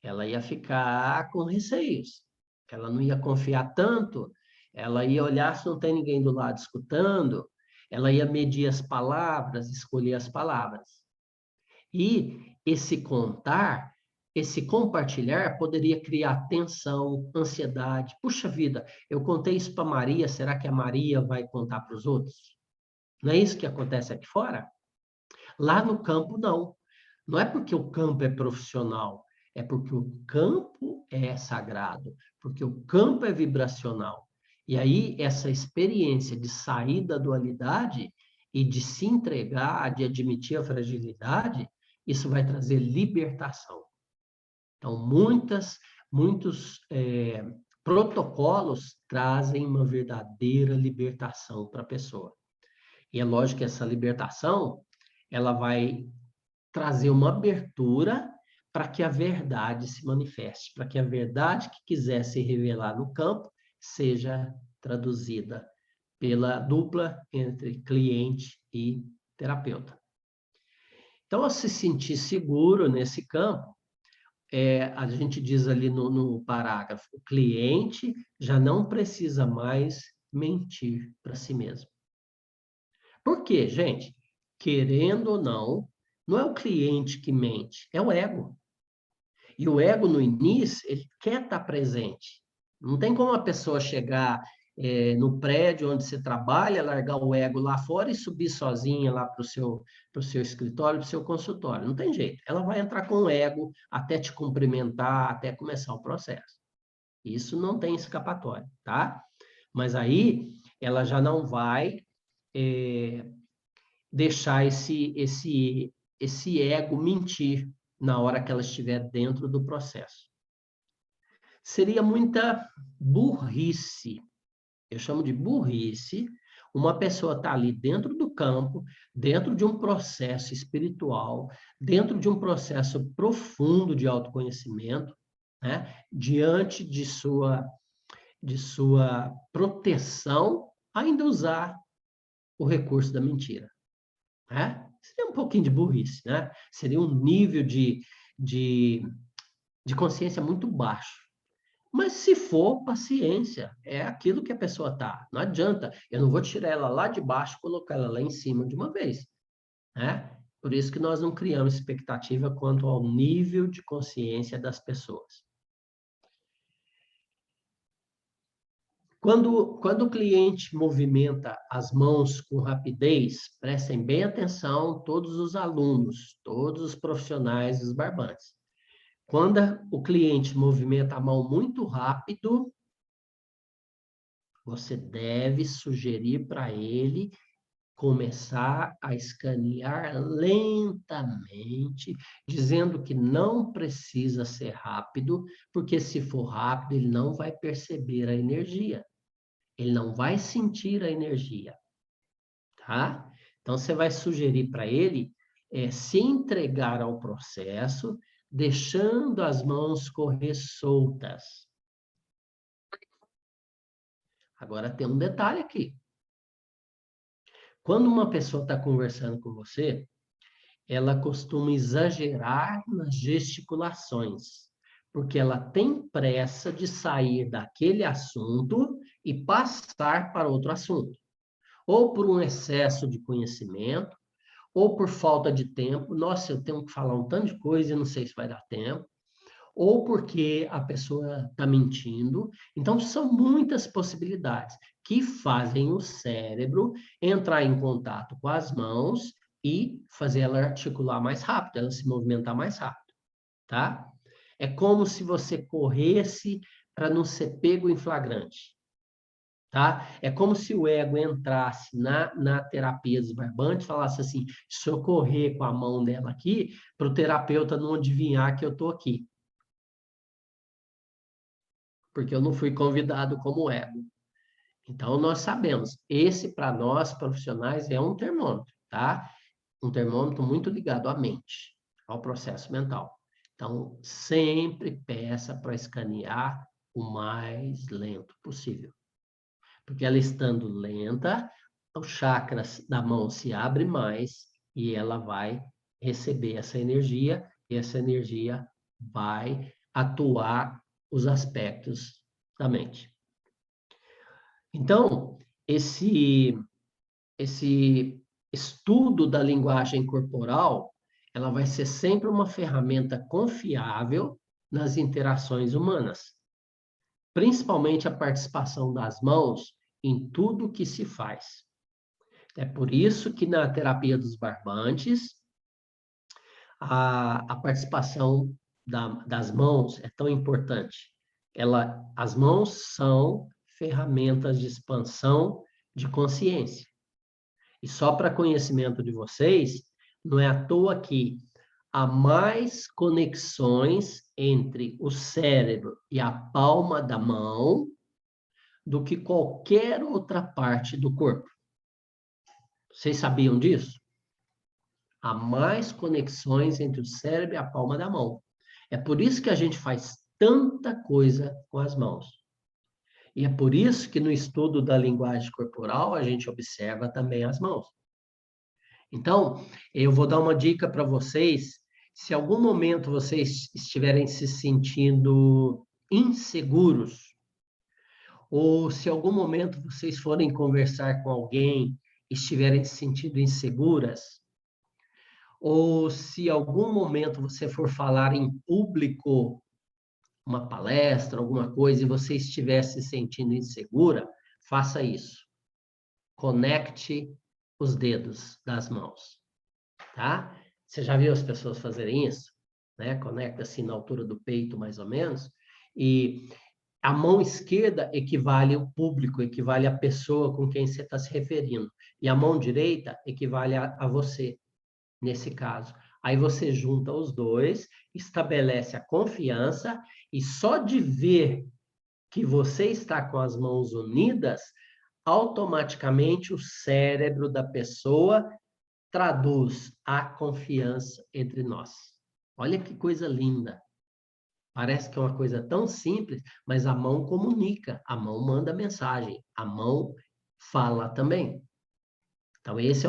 Ela ia ficar com receios, ela não ia confiar tanto, ela ia olhar se não tem ninguém do lado escutando, ela ia medir as palavras, escolher as palavras. E esse contar, esse compartilhar poderia criar tensão, ansiedade. Puxa vida, eu contei isso para Maria, será que a Maria vai contar para os outros? Não é isso que acontece aqui fora? Lá no campo, não. Não é porque o campo é profissional, é porque o campo é sagrado, porque o campo é vibracional. E aí, essa experiência de sair da dualidade e de se entregar, de admitir a fragilidade, isso vai trazer libertação. Então, muitos protocolos trazem uma verdadeira libertação para a pessoa. E é lógico que essa libertação, ela vai trazer uma abertura para que a verdade se manifeste, para que a verdade que quiser se revelar no campo seja traduzida pela dupla entre cliente e terapeuta. Então, ao se sentir seguro nesse campo, a gente diz ali no parágrafo, o cliente já não precisa mais mentir para si mesmo. Por quê, gente? Querendo ou não é o cliente que mente, é o ego. E o ego, no início, ele quer estar presente. Não tem como a pessoa chegar no prédio onde você trabalha, largar o ego lá fora e subir sozinha lá para o seu escritório, para o seu consultório. Não tem jeito. Ela vai entrar com o ego até te cumprimentar, até começar o processo. Isso não tem escapatória, tá? Mas aí, ela já não vai deixar esse ego mentir na hora que ela estiver dentro do processo. Seria muita burrice, eu chamo de burrice, uma pessoa estar ali dentro do campo, dentro de um processo espiritual, dentro de um processo profundo de autoconhecimento, né? Diante de sua proteção, ainda usar o recurso da mentira. Né? Seria um pouquinho de burrice, né? Seria um nível de consciência muito baixo. Mas se for, paciência, é aquilo que a pessoa está. Não adianta, eu não vou tirar ela lá de baixo e colocar ela lá em cima de uma vez. Né? Por isso que nós não criamos expectativa quanto ao nível de consciência das pessoas. Quando o cliente movimenta as mãos com rapidez, prestem bem atenção todos os alunos, todos os profissionais dos barbantes. Quando o cliente movimenta a mão muito rápido, você deve sugerir para ele começar a escanear lentamente, dizendo que não precisa ser rápido, porque se for rápido, ele não vai perceber a energia. Ele não vai sentir a energia, tá? Então, você vai sugerir para ele se entregar ao processo, deixando as mãos correr soltas. Agora, tem um detalhe aqui. Quando uma pessoa está conversando com você, ela costuma exagerar nas gesticulações, porque ela tem pressa de sair daquele assunto e passar para outro assunto. Ou por um excesso de conhecimento, ou por falta de tempo. Nossa, eu tenho que falar um tanto de coisa e não sei se vai dar tempo. Ou porque a pessoa está mentindo. Então, são muitas possibilidades que fazem o cérebro entrar em contato com as mãos e fazer ela articular mais rápido, ela se movimentar mais rápido, tá? É como se você corresse para não ser pego em flagrante. Tá? É como se o ego entrasse na terapia dos barbantes e falasse assim, se eu correr com a mão dela aqui, para o terapeuta não adivinhar que eu estou aqui. Porque eu não fui convidado como ego. Então, nós sabemos, esse para nós, profissionais, é um termômetro, tá? Um termômetro muito ligado à mente, ao processo mental. Então, sempre peça para escanear o mais lento possível. Porque ela estando lenta, os chakras da mão se abrem mais e ela vai receber essa energia e essa energia vai atuar os aspectos da mente. Então, esse estudo da linguagem corporal, ela vai ser sempre uma ferramenta confiável nas interações humanas, principalmente a participação das mãos em tudo que se faz. É por isso que na terapia dos barbantes, a participação das mãos é tão importante. As mãos são ferramentas de expansão de consciência. E só para conhecimento de vocês, não é à toa que há mais conexões entre o cérebro e a palma da mão do que qualquer outra parte do corpo. Vocês sabiam disso? Há mais conexões entre o cérebro e a palma da mão. É por isso que a gente faz tanta coisa com as mãos. E é por isso que no estudo da linguagem corporal a gente observa também as mãos. Então, eu vou dar uma dica para vocês. Se algum momento vocês estiverem se sentindo inseguros, ou se algum momento vocês forem conversar com alguém e estiverem se sentindo inseguras, ou se algum momento você for falar em público, uma palestra, alguma coisa, e você estiver se sentindo insegura, faça isso. Conecte os dedos das mãos, tá? Você já viu as pessoas fazerem isso? Né? Conecta assim na altura do peito, mais ou menos, e a mão esquerda equivale ao público, equivale à pessoa com quem você está se referindo, e a mão direita equivale a você, nesse caso. Aí você junta os dois, estabelece a confiança, e só de ver que você está com as mãos unidas, automaticamente o cérebro da pessoa traduz a confiança entre nós. Olha que coisa linda. Parece que é uma coisa tão simples, mas a mão comunica, a mão manda mensagem, a mão fala também. Então, essa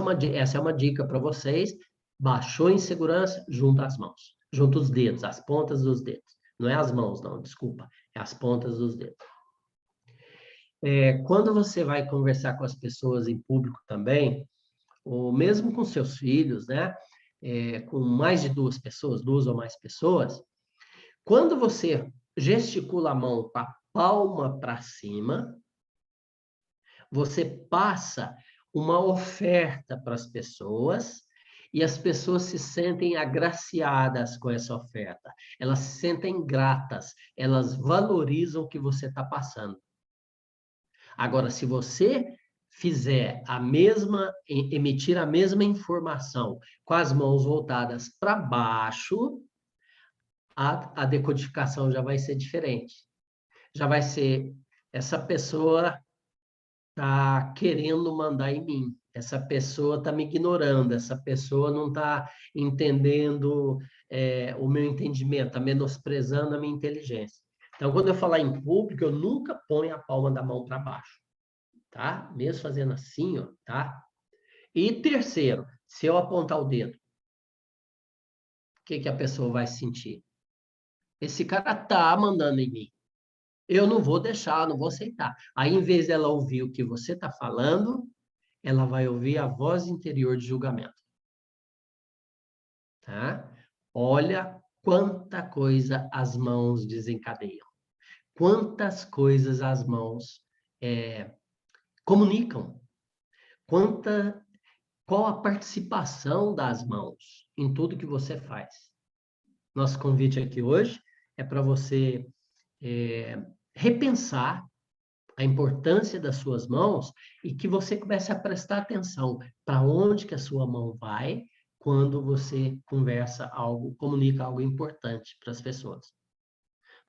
é uma dica para vocês. Baixou a insegurança, junta as mãos. Junta os dedos, as pontas dos dedos. Não é as mãos, não, desculpa. É as pontas dos dedos. Quando você vai conversar com as pessoas em público também, ou mesmo com seus filhos, né? Com mais de duas pessoas, duas ou mais pessoas, quando você gesticula a mão com a palma para cima, você passa uma oferta para as pessoas e as pessoas se sentem agraciadas com essa oferta. Elas se sentem gratas, elas valorizam o que você está passando. Agora, se você fizer emitir a mesma informação com as mãos voltadas para baixo, a decodificação já vai ser diferente. Já vai ser, essa pessoa está querendo mandar em mim, essa pessoa está me ignorando, essa pessoa não está entendendo o meu entendimento, está menosprezando a minha inteligência. Então, quando eu falar em público, eu nunca ponho a palma da mão para baixo, tá? Mesmo fazendo assim, ó, tá? E terceiro, se eu apontar o dedo, o que a pessoa vai sentir? Esse cara tá mandando em mim. Eu não vou deixar, não vou aceitar. Aí, em vez dela ouvir o que você está falando, ela vai ouvir a voz interior de julgamento. Tá? Olha quanta coisa as mãos desencadeiam. Quantas coisas as mãos comunicam. Qual a participação das mãos em tudo que você faz. Nosso convite aqui hoje é para você repensar a importância das suas mãos e que você comece a prestar atenção para onde que a sua mão vai quando você comunica algo importante para as pessoas.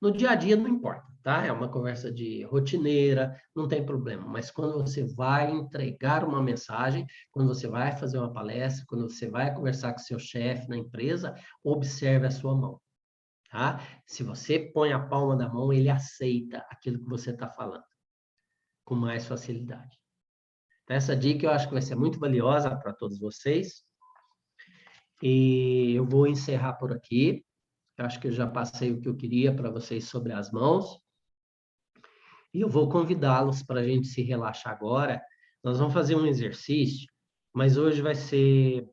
No dia a dia não importa, tá? É uma conversa de rotineira, não tem problema. Mas quando você vai entregar uma mensagem, quando você vai fazer uma palestra, quando você vai conversar com seu chefe na empresa, observe a sua mão, tá? Se você põe a palma da mão, ele aceita aquilo que você está falando com mais facilidade. Então, essa dica eu acho que vai ser muito valiosa para todos vocês. E eu vou encerrar por aqui. Eu acho que eu já passei o que eu queria para vocês sobre as mãos. E eu vou convidá-los para a gente se relaxar agora. Nós vamos fazer um exercício, mas hoje vai ser...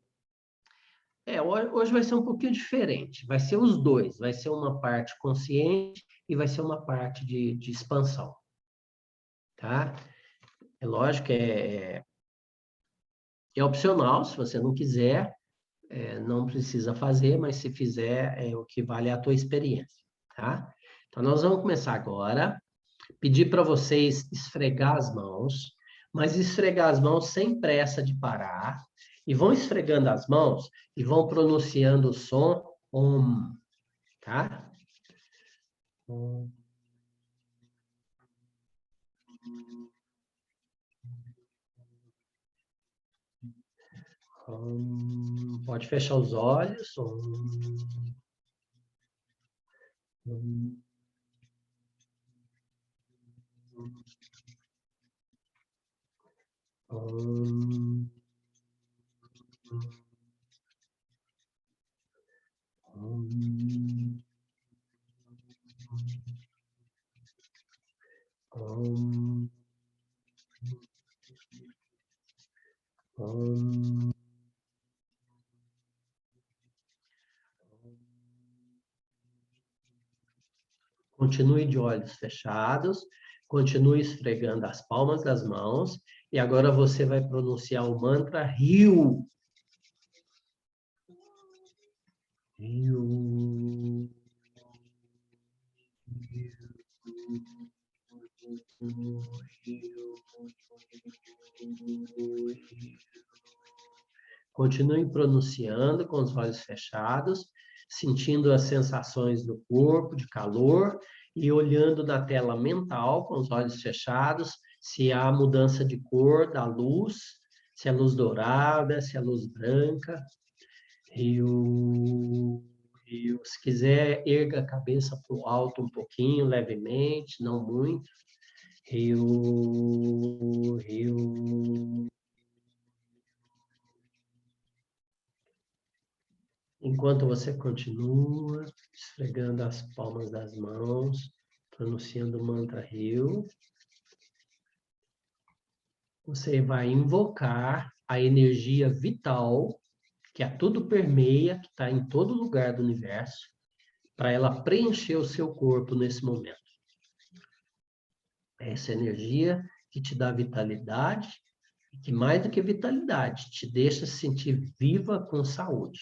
hoje vai ser um pouquinho diferente. Vai ser os dois. Vai ser uma parte consciente e vai ser uma parte de expansão. Tá? É lógico que é opcional, se você não quiser, não precisa fazer, mas se fizer, o que vale é a tua experiência, tá? Então, nós vamos começar agora. pedir para vocês esfregar as mãos, mas esfregar as mãos sem pressa de parar, e vão esfregando as mãos e vão pronunciando o som OM, tá? OM. Pode fechar os olhos. Continue de olhos fechados, continue esfregando as palmas das mãos, e agora você vai pronunciar o mantra Ryu. Ryu. Continue pronunciando com os olhos fechados, sentindo as sensações do corpo, de calor, e olhando na tela mental, com os olhos fechados, se há mudança de cor da luz, se é luz dourada, se é luz branca. Rio, rio. Se quiser, erga a cabeça para o alto um pouquinho, levemente, não muito. Rio, rio. Enquanto você continua esfregando as palmas das mãos, pronunciando o mantra Rio, você vai invocar a energia vital, que a tudo permeia, que está em todo lugar do universo, para ela preencher o seu corpo nesse momento. Essa energia que te dá vitalidade, e que mais do que vitalidade, te deixa se sentir viva com saúde.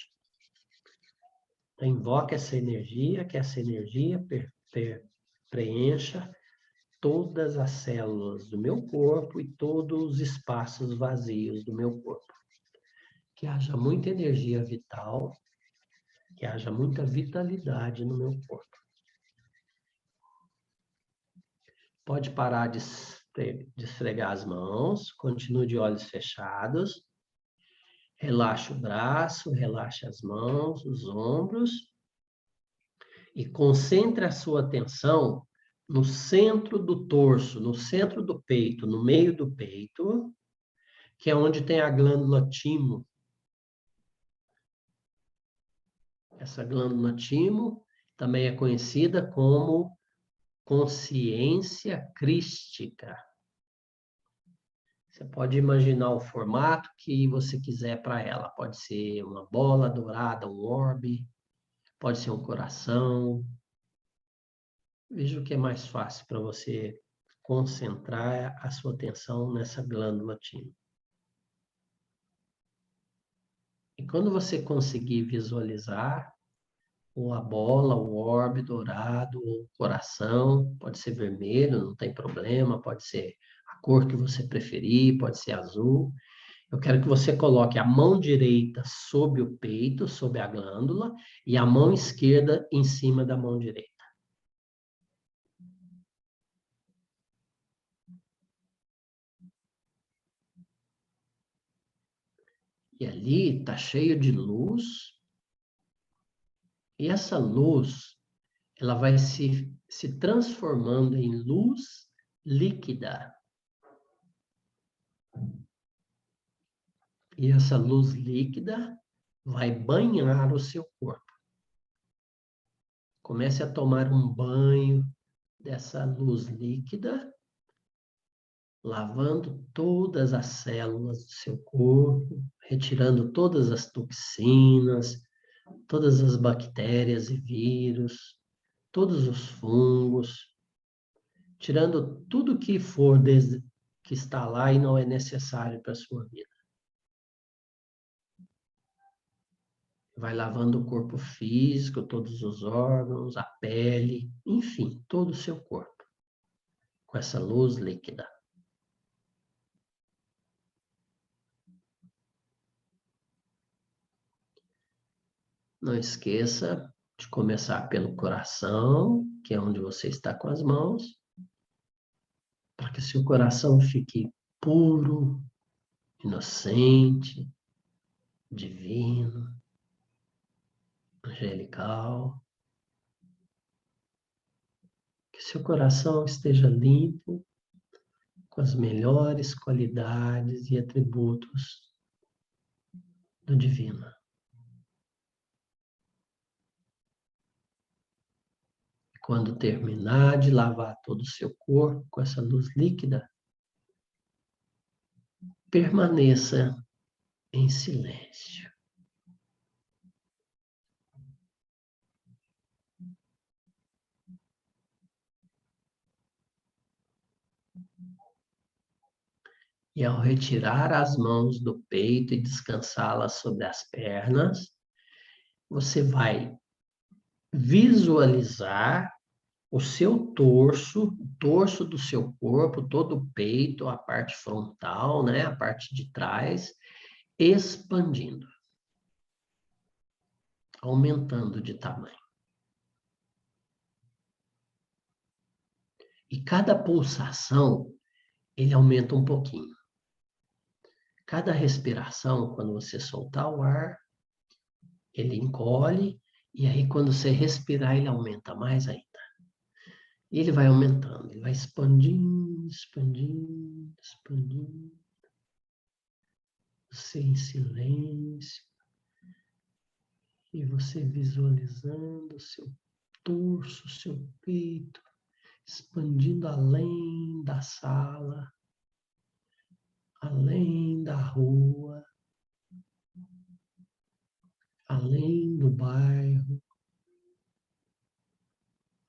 Então, invoca essa energia, que essa energia preencha todas as células do meu corpo e todos os espaços vazios do meu corpo. Que haja muita energia vital, que haja muita vitalidade no meu corpo. Pode parar de esfregar as mãos, continue de olhos fechados. Relaxa o braço, relaxa as mãos, os ombros. E concentre a sua atenção no centro do torso, no centro do peito, no meio do peito, que é onde tem a glândula timo. Essa glândula timo também é conhecida como consciência crística. Você pode imaginar o formato que você quiser para ela. Pode ser uma bola dourada, um orbe, pode ser um coração. Veja o que é mais fácil para você concentrar a sua atenção nessa glândula timo. E quando você conseguir visualizar ou a bola, o orbe dourado, o coração, pode ser vermelho, não tem problema, pode ser a cor que você preferir, pode ser azul. Eu quero que você coloque a mão direita sob o peito, sob a glândula, e a mão esquerda em cima da mão direita. E ali está cheio de luz, e essa luz, ela vai se transformando em luz líquida. E essa luz líquida vai banhar o seu corpo. Comece a tomar um banho dessa luz líquida, lavando todas as células do seu corpo, retirando todas as toxinas, todas as bactérias e vírus, todos os fungos, tirando tudo que for que está lá e não é necessário para a sua vida. Vai lavando o corpo físico, todos os órgãos, a pele, enfim, todo o seu corpo. com essa luz líquida. Não esqueça de começar pelo coração, que é onde você está com as mãos, para que seu coração fique puro, inocente, divino, angelical. Que seu coração esteja limpo, com as melhores qualidades e atributos do divino. Quando terminar de lavar todo o seu corpo com essa luz líquida, permaneça em silêncio. E ao retirar as mãos do peito e descansá-las sobre as pernas, você vai visualizar o seu torso, o torso do seu corpo, todo o peito, a parte frontal, né, a parte de trás, expandindo, aumentando de tamanho. E cada pulsação, ele aumenta um pouquinho. Cada respiração, quando você soltar o ar, ele encolhe, e aí quando você respirar, ele aumenta mais ainda. E ele vai aumentando, ele vai expandindo, expandindo, expandindo. Você em silêncio. E você visualizando o seu torso, o seu peito, expandindo além da sala, além da rua, além do bairro,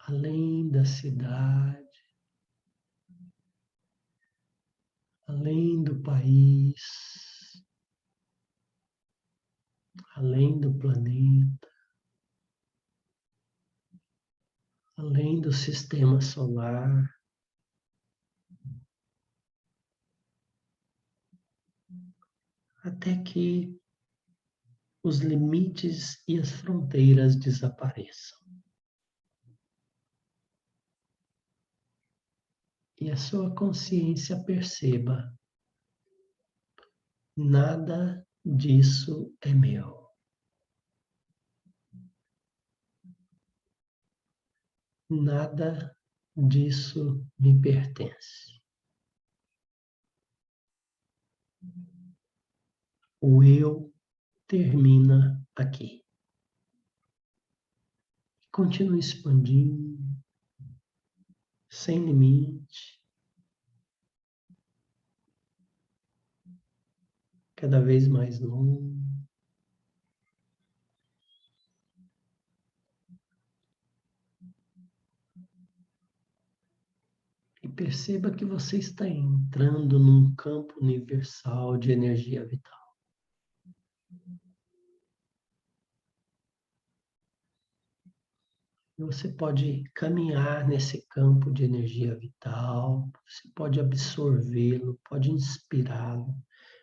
além da cidade, além do país, além do planeta, além do sistema solar, até que os limites e as fronteiras desapareçam. E a sua consciência perceba: nada disso é meu. Nada disso me pertence. O eu termina aqui. Continue expandindo, sem limite, cada vez mais longo. E perceba que você está entrando num campo universal de energia vital. E você pode caminhar nesse campo de energia vital, você pode absorvê-lo, pode inspirá-lo,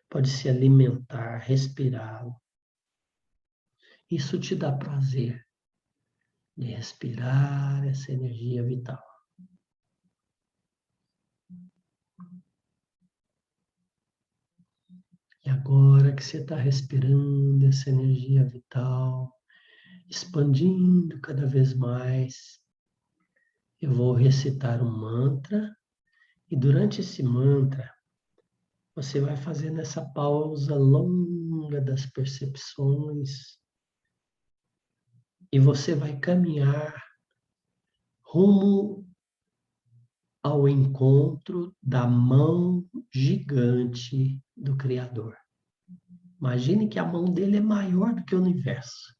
pode se alimentar, respirá-lo. Isso te dá prazer de respirar essa energia vital. E agora que você está respirando essa energia vital, expandindo cada vez mais, eu vou recitar um mantra, e durante esse mantra, você vai fazendo essa pausa longa das percepções, e você vai caminhar rumo ao encontro da mão gigante do Criador. Imagine que a mão dele é maior do que o universo.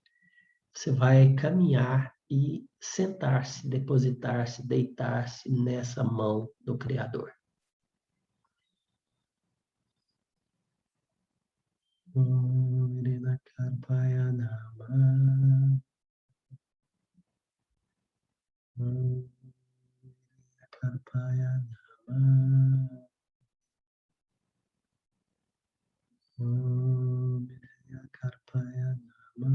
Você vai caminhar e sentar-se, depositar-se, deitar-se nessa mão do Criador. Om Karpaya Nama.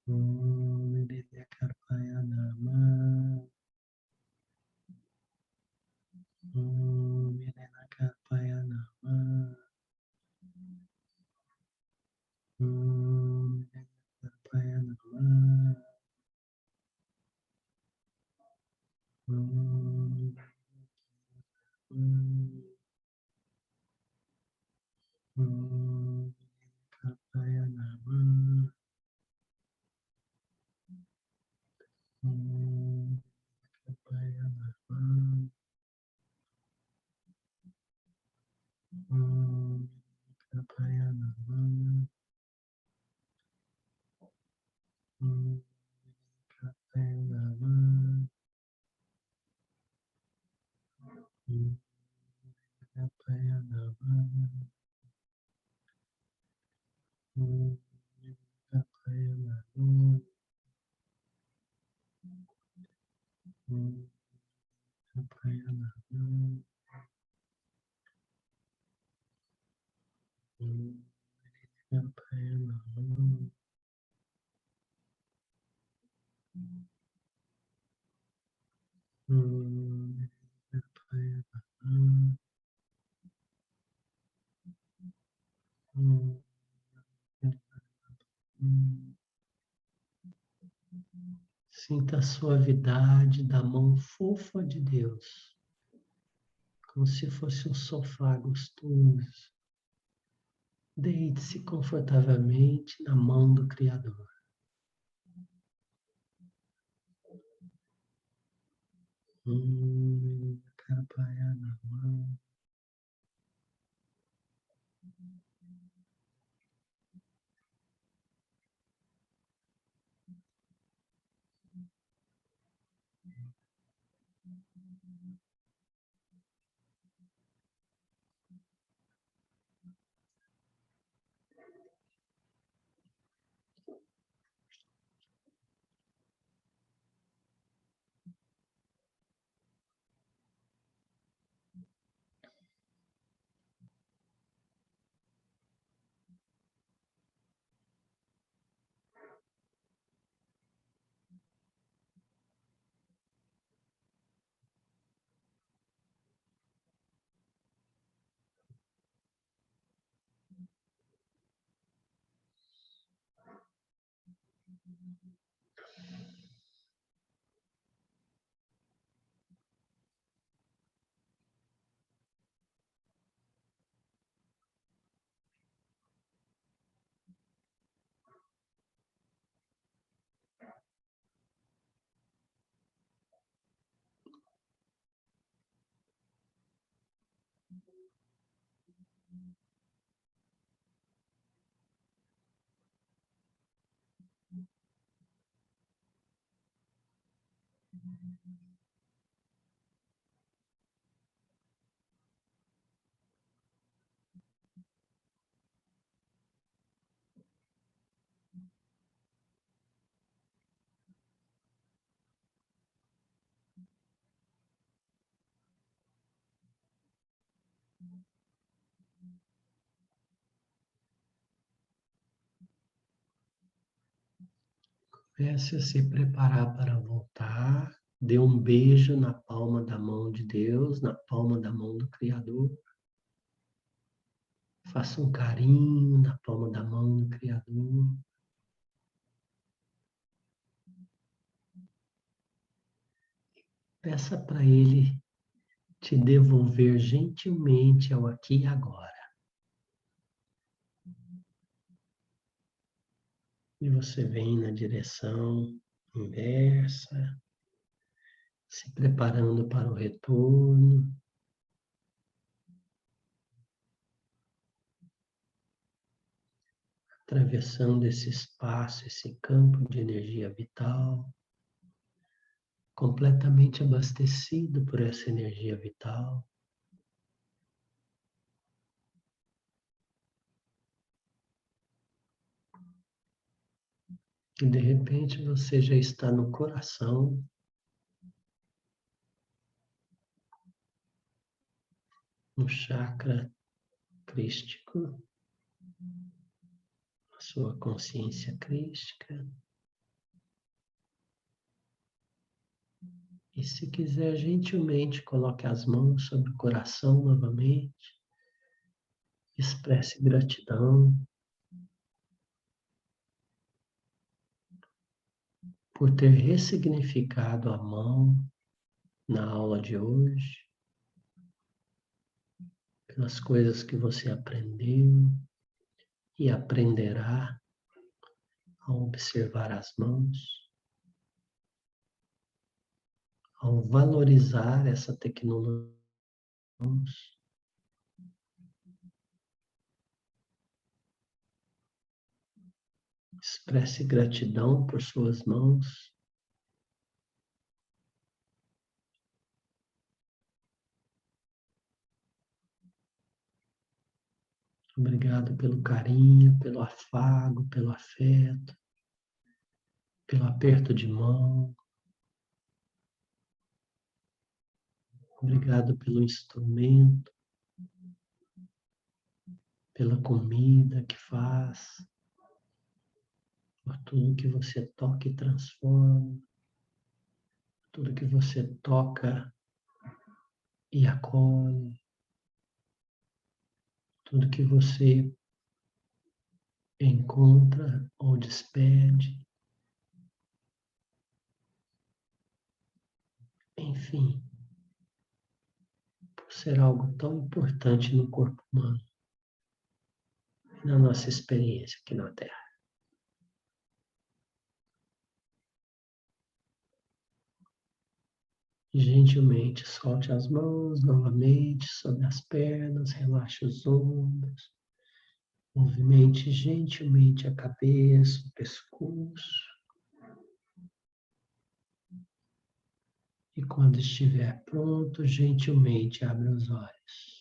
Om Karpaya Nama. Om Karpaya Nama. Om Karpaya Nama. Om Karpaya Nama. Om Karpaya Nama. Om Karpaya Nama. Om Karpaya Nama. Om Karpaya Nama. Om Karpaya Nama. Om Karpaya Nama. Om Karpaya Nama. Sinta a suavidade da mão fofa de Deus, como se fosse um sofá gostoso. Deite-se confortavelmente na mão do Criador. Karpaya Nama. Comece a se preparar para voltar. Dê um beijo na palma da mão de Deus, na palma da mão do Criador. Faça um carinho na palma da mão do Criador. Peça para Ele te devolver gentilmente ao aqui e agora. E você vem na direção inversa, se preparando para o retorno. Atravessando esse espaço, esse campo de energia vital, completamente abastecido por essa energia vital. E de repente você já está no coração no chakra crístico, a sua consciência crística. E se quiser, gentilmente, coloque as mãos sobre o coração novamente. Expresse gratidão por ter ressignificado a mão na aula de hoje, pelas coisas que você aprendeu e aprenderá ao observar as mãos, ao valorizar essa tecnologia. Expresse gratidão por suas mãos. Obrigado pelo carinho, pelo afago, pelo afeto, pelo aperto de mão. Obrigado pelo instrumento, pela comida que faz, por tudo que você toca e transforma, tudo que você toca e acolhe, tudo que você encontra ou despede. Enfim, por ser algo tão importante no corpo humano e na nossa experiência aqui na Terra. Gentilmente solte as mãos novamente sobre as pernas, relaxe os ombros, movimente gentilmente a cabeça, o pescoço. E quando estiver pronto, gentilmente abra os olhos.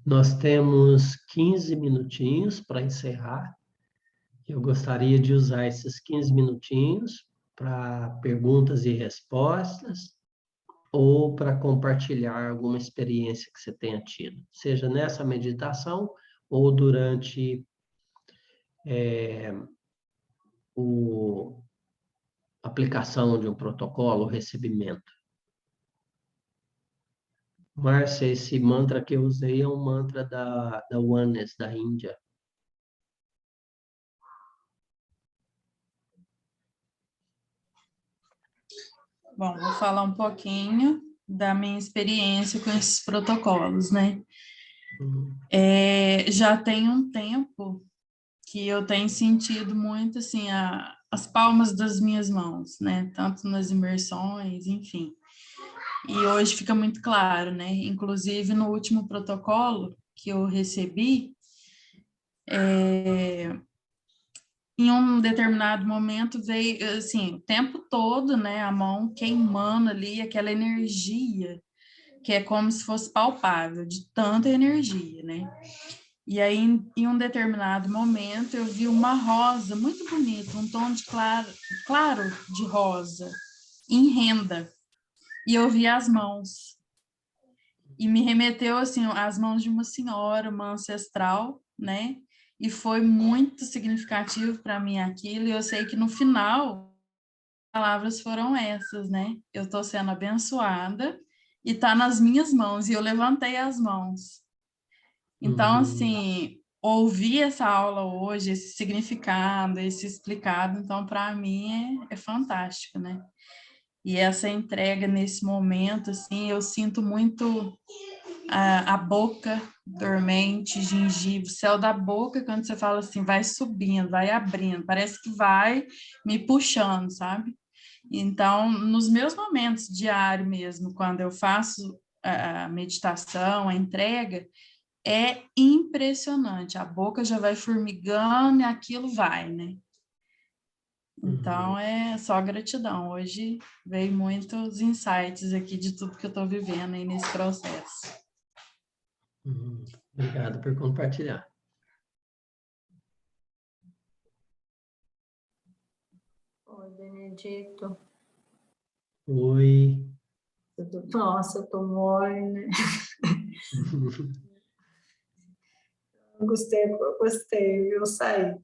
Nós temos 15 minutinhos para encerrar. Eu gostaria de usar esses 15 minutinhos para perguntas e respostas ou para compartilhar alguma experiência que você tenha tido, seja nessa meditação ou durante a aplicação de um protocolo, o recebimento. Márcia, esse mantra que eu usei é um mantra da Oneness, da Índia. Bom, vou falar um pouquinho da minha experiência com esses protocolos, né? Já tem um tempo que eu tenho sentido muito, assim, as palmas das minhas mãos, né? Tanto nas imersões, enfim. E hoje fica muito claro, né? Inclusive, no último protocolo que eu recebi, em um determinado momento veio, assim, o tempo todo, né? A mão queimando ali, aquela energia, que é como se fosse palpável, de tanta energia, né? E aí, em um determinado momento, eu vi uma rosa muito bonita, um tom de claro de rosa, em renda. E eu vi as mãos. E me remeteu, assim, às mãos de uma senhora, uma ancestral, né? E foi muito significativo para mim aquilo. E eu sei que no final, as palavras foram essas, né? Eu estou sendo abençoada e está nas minhas mãos. E eu levantei as mãos. Então, assim, ouvir essa aula hoje, esse significado, esse explicado, então, para mim, é fantástico, né? E essa entrega nesse momento, assim, eu sinto muito a boca dormente, gengiva, o céu da boca, quando você fala assim, vai subindo, vai abrindo, parece que vai me puxando, sabe? Então, nos meus momentos diários mesmo, quando eu faço a meditação, a entrega, é impressionante. A boca já vai formigando e aquilo vai, né? Então, é só gratidão. Hoje veio muitos insights aqui de tudo que eu estou vivendo aí nesse processo. Obrigado por compartilhar. Oi, Benedito. Oi. Nossa, eu tô mole, né? Gostei, eu saí.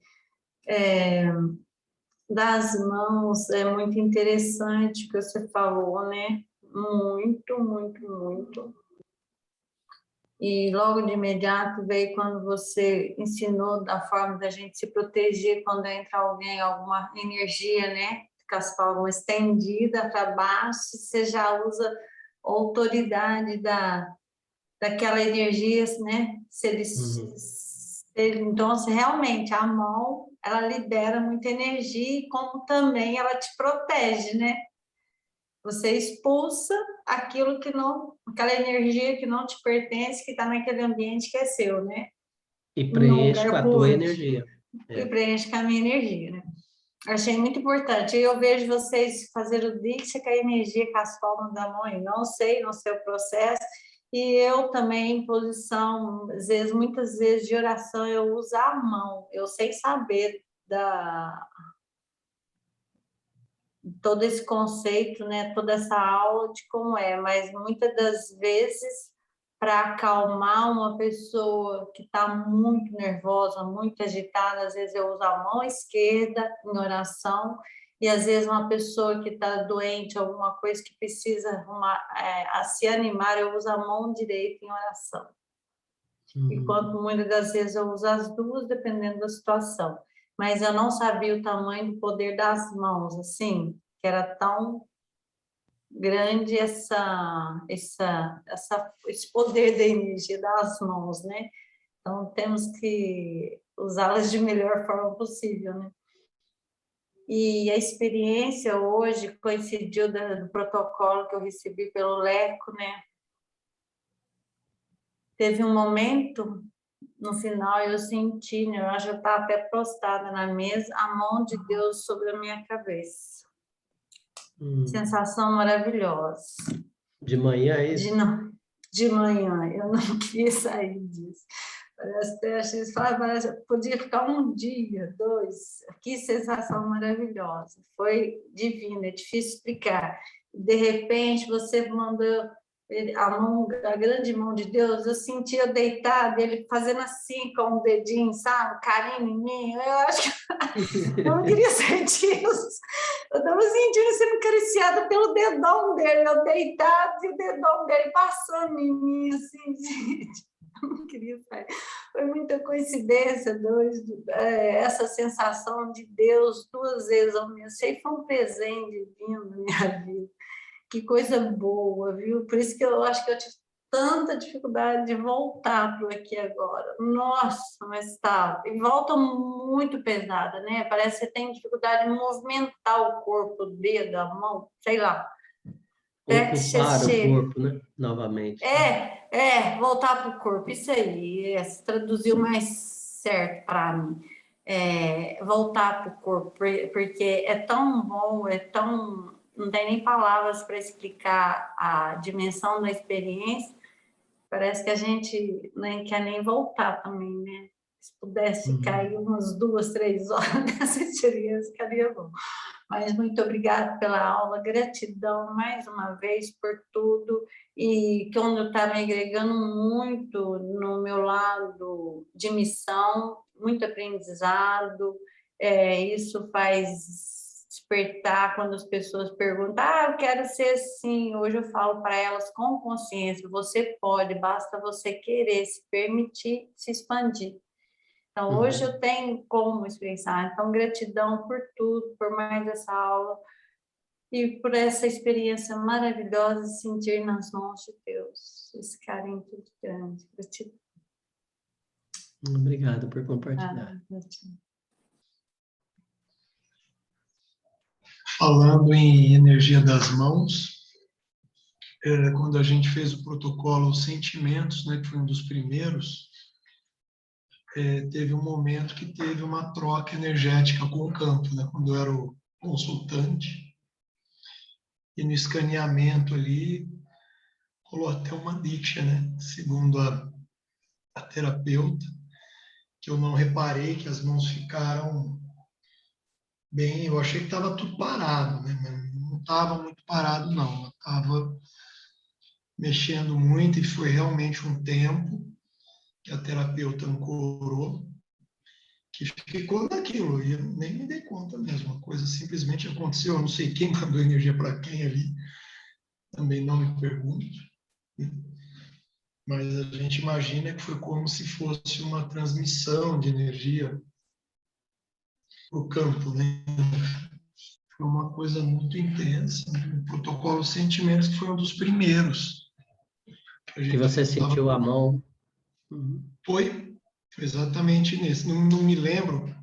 Das mãos, é muito interessante o que você falou, né? Muito, muito, muito. E logo de imediato veio quando você ensinou da forma da gente se proteger quando entra alguém, alguma energia, né? Com as palmas estendidas para baixo, você já usa a autoridade daquela energia, né? Então, realmente, a mão, ela libera muita energia e como também ela te protege, né? Você expulsa aquilo que não, aquela energia que não te pertence, que está naquele ambiente que é seu, né? E Num preenche com lugar a tua puro. energia. E preenche com a minha energia, né? Achei muito importante. Eu vejo vocês fazer o Diksha com a energia, com as palmas da mão, e não sei o processo. E eu também, em posição, às vezes, muitas vezes de oração, eu uso a mão. Eu sei saber todo esse conceito, né? Toda essa aula de como é, mas muitas das vezes, para acalmar uma pessoa que está muito nervosa, muito agitada, às vezes eu uso a mão esquerda em oração, e às vezes uma pessoa que está doente, alguma coisa que precisa a se animar, eu uso a mão direita em oração. Enquanto muitas das vezes eu uso as duas, dependendo da situação. Mas eu não sabia o tamanho do poder das mãos, assim, que era tão grande esse poder da energia das mãos, né? Então, temos que usá-las de melhor forma possível, né? E a experiência hoje coincidiu do protocolo que eu recebi pelo Leco, né? Teve um momento, no final, eu senti, né? Eu acho que eu estava até prostrada na mesa, a mão de Deus sobre a minha cabeça. Sensação maravilhosa. De manhã é isso? De manhã, eu não queria sair disso. Parece, podia ficar um dia, 2. Que sensação maravilhosa. Foi divina, é difícil explicar. De repente, você mandou a grande mão de Deus, eu sentia deitada, ele fazendo assim com o dedinho, sabe? Carinho em mim. Eu acho que eu não queria sentir isso. Eu estava sentindo sendo acariciada pelo dedão dele, eu deitada e o dedão dele passando em mim, assim, gente. Eu não queria sair. Foi muita coincidência, essa sensação de Deus 2 vezes ao menos. Sei, foi um presente divino na minha vida. Que coisa boa, viu? Por isso que eu acho que eu tive tanta dificuldade de voltar para aqui agora. Nossa, mas tá. E volta muito pesada, né? Parece que você tem dificuldade de movimentar o corpo, o dedo, a mão, sei lá. Ocupar o corpo, né? Novamente. Voltar para o corpo, isso aí, se traduziu mais certo para mim. Voltar para o corpo, porque é tão bom, não tem nem palavras para explicar a dimensão da experiência. Parece que a gente nem quer nem voltar também, né? Se pudesse cair umas 2, 3 horas dessa experiência, ficaria bom. Mas muito obrigada pela aula, gratidão mais uma vez por tudo, e que onde está me agregando muito no meu lado de missão, muito aprendizado, isso faz despertar quando as pessoas perguntam, eu quero ser assim, hoje eu falo para elas com consciência, você pode, basta você querer se permitir se expandir. Então, hoje eu tenho como experienciar. Então, gratidão por tudo, por mais essa aula e por essa experiência maravilhosa de sentir nas mãos de Deus. Esse carinho tudo grande. Gratidão. Obrigado por compartilhar. Gratidão. Falando em energia das mãos, quando a gente fez o protocolo Sentimentos, né, que foi um dos primeiros, teve um momento que teve uma troca energética com o campo, né, quando eu era o consultante, e no escaneamento ali, rolou até uma diksha, né, segundo a terapeuta, que eu não reparei que as mãos ficaram bem, eu achei que estava tudo parado, né, mas não estava muito parado, não, estava mexendo muito e foi realmente um tempo que a terapeuta ancorou, que ficou naquilo, e eu nem me dei conta mesmo, a coisa simplesmente aconteceu, eu não sei quem mandou energia para quem ali, também não me pergunto, mas a gente imagina que foi como se fosse uma transmissão de energia para o campo, né? Foi uma coisa muito intensa, o protocolo Sentimentos, que foi um dos primeiros. Que você sentiu a mão. Foi exatamente nesse. Não me lembro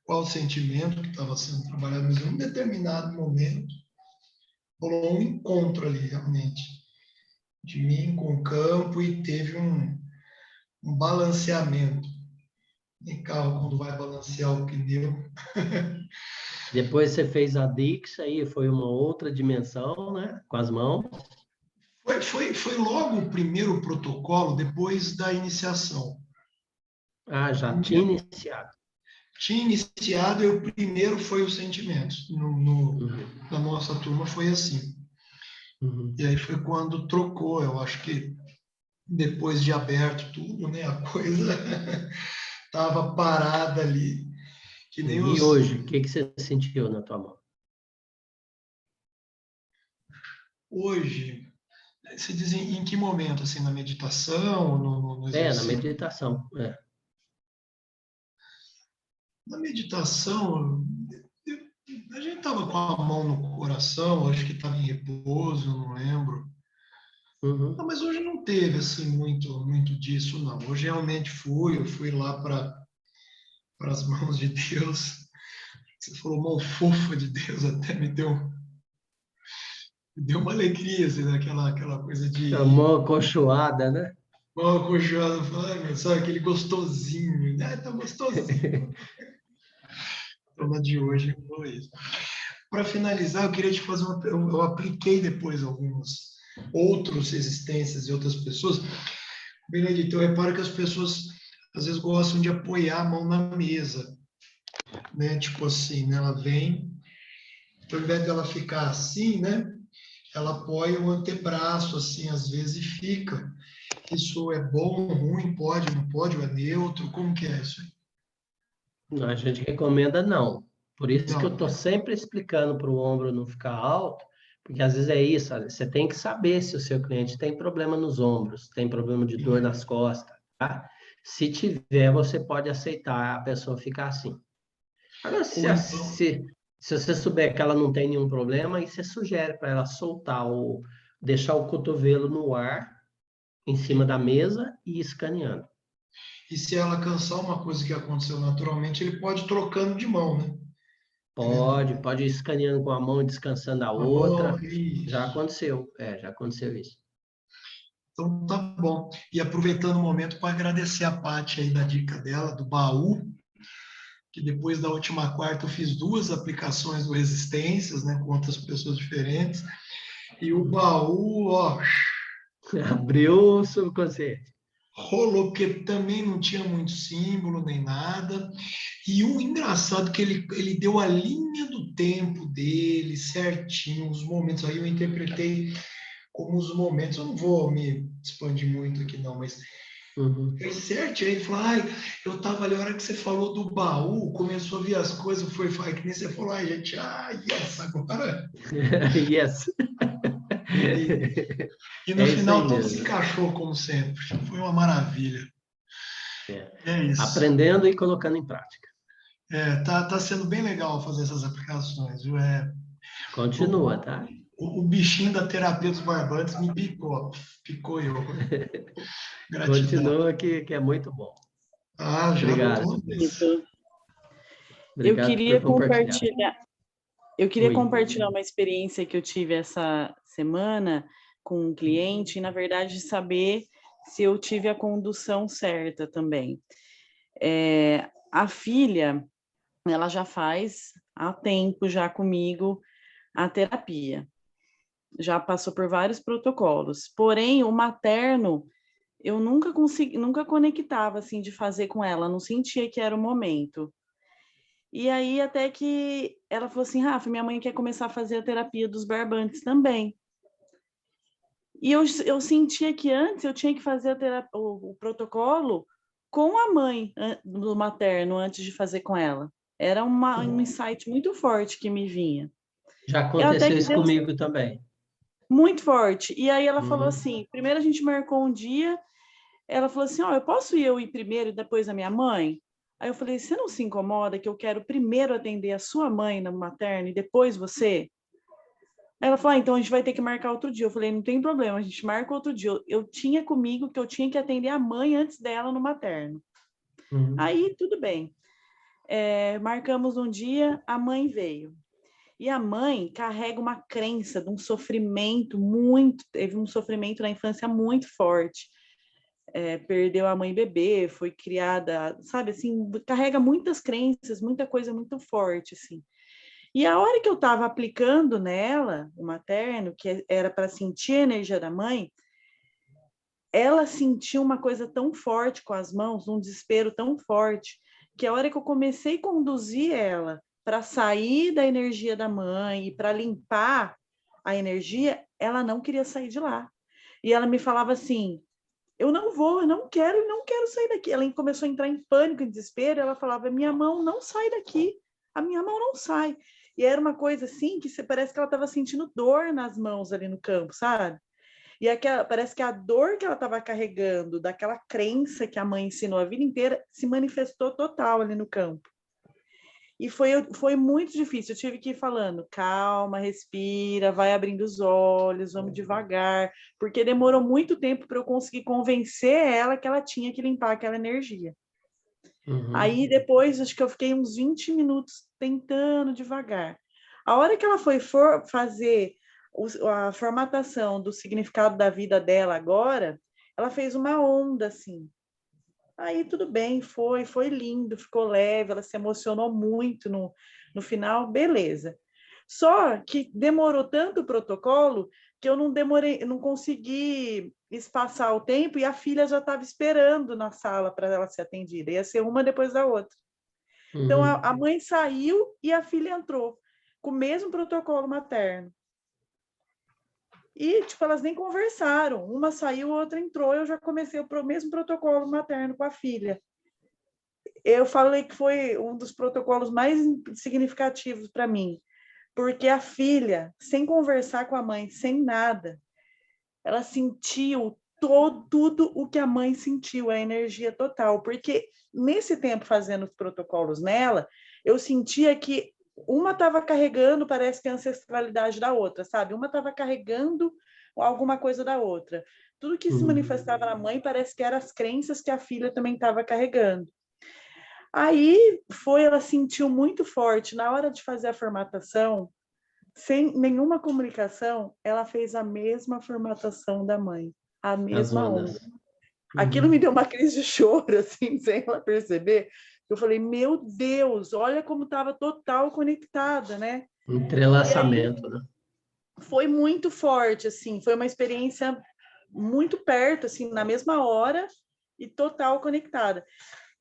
qual sentimento que estava sendo trabalhado, mas em um determinado momento rolou um encontro ali, realmente, de mim com o campo e teve um balanceamento. Em carro, quando vai balancear o pneu. Depois você fez a Diksha, aí foi uma outra dimensão, né? Com as mãos. Foi logo o primeiro protocolo depois da iniciação. Ah, já tinha iniciado. Tinha iniciado e o primeiro foi os sentimentos. Na nossa turma foi assim. E aí foi quando trocou, eu acho que depois de aberto tudo, né? A coisa estava parada ali. Que nem E hoje, o que você sentiu na tua mão? Hoje, você diz em que momento? Assim, na meditação? No Na meditação. Na meditação, a gente estava com a mão no coração, acho que estava em repouso, eu não lembro. Não, mas hoje não teve assim muito disso, não. Hoje realmente eu fui lá para as mãos de Deus. Você falou mão fofa de Deus, até me deu uma alegria, assim, né? aquela coisa de... A mão acolchoada, né? Mão acolchoada, sabe, aquele gostosinho, né? Tá gostosinho. Então, na de hoje foi isso. Para finalizar, eu queria te fazer eu apliquei depois algumas outras existências e outras pessoas. Benedito, eu reparo que as pessoas às vezes gostam de apoiar a mão na mesa, né? Tipo assim, né? Ela vem, então, ao invés dela ficar assim, né? Ela apoia o antebraço, assim, às vezes, e fica. Isso é bom, ruim, pode, não pode, ou é neutro? Como que é isso aí? A gente recomenda não. Por isso Não. que eu estou sempre explicando para o ombro não ficar alto, porque às vezes é isso, você tem que saber se o seu cliente tem problema nos ombros, tem problema de dor nas costas, tá? Se tiver, você pode aceitar a pessoa ficar assim. Agora, se você souber que ela não tem nenhum problema, aí você sugere para ela soltar ou deixar o cotovelo no ar, em cima da mesa e escaneando. E se ela cansar uma coisa que aconteceu naturalmente, ele pode ir trocando de mão, né? Pode ir escaneando com a mão e descansando a outra. Já aconteceu, já aconteceu isso. Então tá bom. E aproveitando o momento para agradecer a Paty aí da dica dela, do baú, que depois da última quarta eu fiz 2 aplicações do Resistências, né, com outras pessoas diferentes. E o baú, ó... Abriu o subconsciente. Rolou, porque também não tinha muito símbolo nem nada. E o engraçado que ele deu a linha do tempo dele certinho, os momentos. Aí eu interpretei como os momentos. Eu não vou me expandir muito aqui, não, mas foi certo. Aí ele falou: eu estava ali, a hora que você falou do baú, começou a vir as coisas, foi que nem você falou, gente, yes, agora. Yes. E no final tudo se encaixou, como sempre. Foi uma maravilha. É isso. Aprendendo e colocando em prática. Tá sendo bem legal fazer essas aplicações, viu? Continua, tá? O bichinho da terapia dos barbantes me picou eu. Gratidão. Continua que é muito bom. Já Obrigado. notou isso. Eu Obrigado queria por compartilhar. compartilhar uma experiência que eu tive essa semana com um cliente e, na verdade, saber se eu tive a condução certa também. A filha, ela já faz há tempo já comigo a terapia. Já passou por vários protocolos. Porém, o materno, eu nunca conectava assim de fazer com ela, não sentia que era o momento. E aí, até que ela falou assim, Rafa, minha mãe quer começar a fazer a terapia dos barbantes também. E eu sentia que antes eu tinha que fazer o protocolo com a mãe do materno, antes de fazer com ela. Era um insight muito forte que me vinha. Já E até aconteceu que isso deu comigo também. muito forte. E aí ela falou Uhum. assim, primeiro a gente marcou um dia, ela falou assim, eu posso ir primeiro e depois a minha mãe? Aí eu falei, você não se incomoda que eu quero primeiro atender a sua mãe no materno e depois você? Aí ela falou, então a gente vai ter que marcar outro dia. Eu falei, não tem problema, a gente marca outro dia. Eu tinha comigo que eu tinha que atender a mãe antes dela no materno. Uhum. Aí, tudo bem. Marcamos um dia, a mãe veio. E a mãe carrega uma crença de um sofrimento teve um sofrimento na infância muito forte. Perdeu a mãe bebê, foi criada, sabe, assim, carrega muitas crenças, muita coisa muito forte, assim. E a hora que eu estava aplicando nela, o materno, que era para sentir a energia da mãe, ela sentiu uma coisa tão forte com as mãos, um desespero tão forte, que a hora que eu comecei a conduzir ela para sair da energia da mãe e para limpar a energia, ela não queria sair de lá. E ela me falava assim, eu não vou, eu não quero sair daqui. Ela começou a entrar em pânico, em desespero, ela falava, minha mão não sai daqui, a minha mão não sai. E era uma coisa assim, que parece que ela estava sentindo dor nas mãos ali no campo, sabe? E parece que a dor que ela estava carregando, daquela crença que a mãe ensinou a vida inteira, se manifestou total ali no campo. E foi muito difícil, eu tive que ir falando, calma, respira, vai abrindo os olhos, vamos devagar, porque demorou muito tempo para eu conseguir convencer ela que ela tinha que limpar aquela energia. Uhum. Aí depois, acho que eu fiquei uns 20 minutos tentando devagar. A hora que ela foi fazer a formatação do significado da vida dela agora, ela fez uma onda, assim. Aí tudo bem, foi lindo, ficou leve, ela se emocionou muito no final, beleza. Só que demorou tanto o protocolo que eu não consegui espaçar o tempo e a filha já estava esperando na sala para ela ser atendida, ia ser uma depois da outra. Então a mãe saiu e a filha entrou, com o mesmo protocolo materno. E, tipo, elas nem conversaram. Uma saiu, a outra entrou. Eu já comecei o mesmo protocolo materno com a filha. Eu falei que foi um dos protocolos mais significativos para mim, porque a filha, sem conversar com a mãe, sem nada, ela sentiu tudo o que a mãe sentiu, a energia total. Porque nesse tempo fazendo os protocolos nela, eu sentia que uma estava carregando, parece que a ancestralidade da outra, sabe? Uma estava carregando alguma coisa da outra. Tudo que se manifestava na mãe parece que eram as crenças que a filha também estava carregando. Aí ela sentiu muito forte, na hora de fazer a formatação, sem nenhuma comunicação, ela fez a mesma formatação da mãe, a mesma onda. Aquilo me deu uma crise de choro, assim, sem ela perceber. Eu falei, meu Deus, olha como estava total conectada, né? Entrelaçamento, né? Foi muito forte, assim, foi uma experiência muito perto, assim, na mesma hora e total conectada.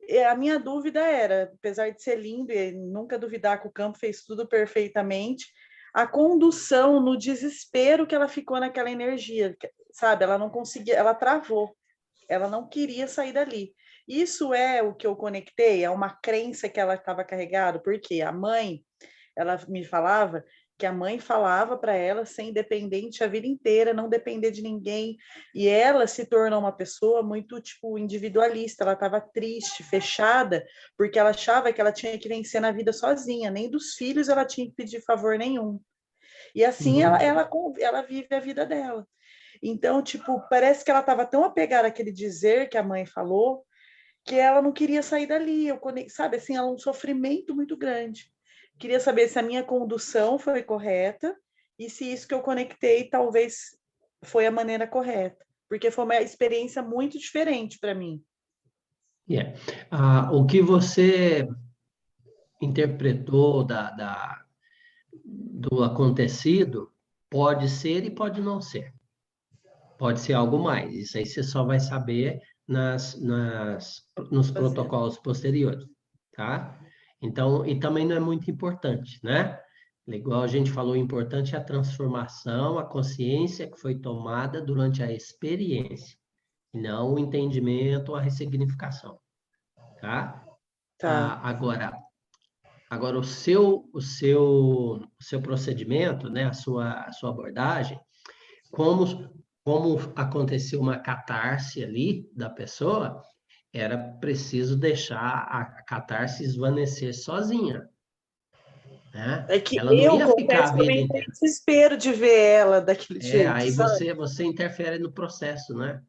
E a minha dúvida era, apesar de ser lindo e nunca duvidar que o campo fez tudo perfeitamente, a condução no desespero que ela ficou naquela energia, sabe? Ela não conseguia, ela travou, ela não queria sair dali. Isso é o que eu conectei, é uma crença que ela estava carregada, porque a mãe, ela me falava que a mãe falava para ela ser independente a vida inteira, não depender de ninguém. E ela se tornou uma pessoa muito, tipo, individualista. Ela estava triste, fechada, porque ela achava que ela tinha que vencer na vida sozinha. Nem dos filhos ela tinha que pedir favor nenhum. E assim ela vive a vida dela. Então, tipo, parece que ela estava tão apegada àquele dizer que a mãe falou, que ela não queria sair dali. Sabe, assim, ela um sofrimento muito grande. Queria saber se a minha condução foi correta e se isso que eu conectei talvez foi a maneira correta, porque foi uma experiência muito diferente para mim. O que você interpretou do acontecido pode ser e pode não ser. Pode ser algo mais. Isso aí você só vai saber nos protocolos posteriores, tá? Então, e também não é muito importante, né? Igual a gente falou, o importante é a transformação, a consciência que foi tomada durante a experiência, e não o entendimento, a ressignificação, tá? Tá. Agora o seu procedimento, né? A sua abordagem, como aconteceu uma catarse ali da pessoa, era preciso deixar a catarse esvanecer sozinha, né? É que Ela não ia ficar a confesso que eu vida entrei em inteira. desespero de ver ela daquele jeito, Aí sabe? você interfere no processo, né?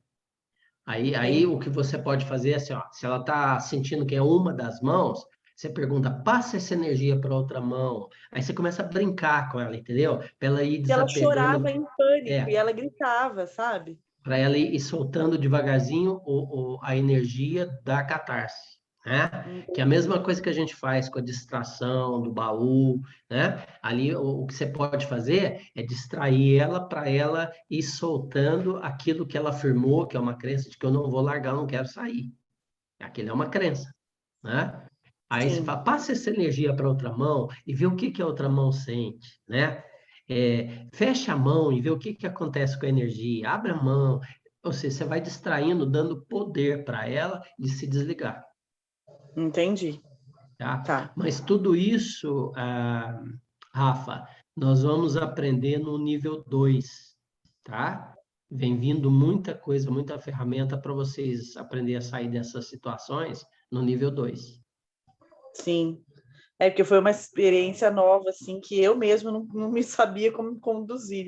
Aí Entendi. o que você pode fazer é assim, ó, se ela está sentindo que é uma das mãos, você pergunta, passa essa energia para outra mão. Aí você começa a brincar com ela, entendeu? Para ela ir E ela chorava desapegando, em pânico e é, ela gritava, sabe? para ela ir soltando devagarzinho a energia da catarse, né? Que é a mesma coisa que a gente faz com a distração do baú, né? Ali o que você pode fazer é distrair ela para ela ir soltando aquilo que ela afirmou, que é uma crença de que eu não vou largar, eu não quero sair. Aquilo é uma crença, né? Aí você Sim. fala, passa essa energia para outra mão e vê o que a outra mão sente, né? Fecha a mão e vê o que acontece com a energia, abre a mão, ou seja, você vai distraindo, dando poder para ela de se desligar, Entendi. tá? Tá. Mas tudo isso, Rafa, nós vamos aprender no nível 2, tá? Vem vindo muita coisa, muita ferramenta para vocês aprenderem a sair dessas situações no nível 2. Sim. É porque foi uma experiência nova, assim, que eu mesmo não me sabia como conduzir.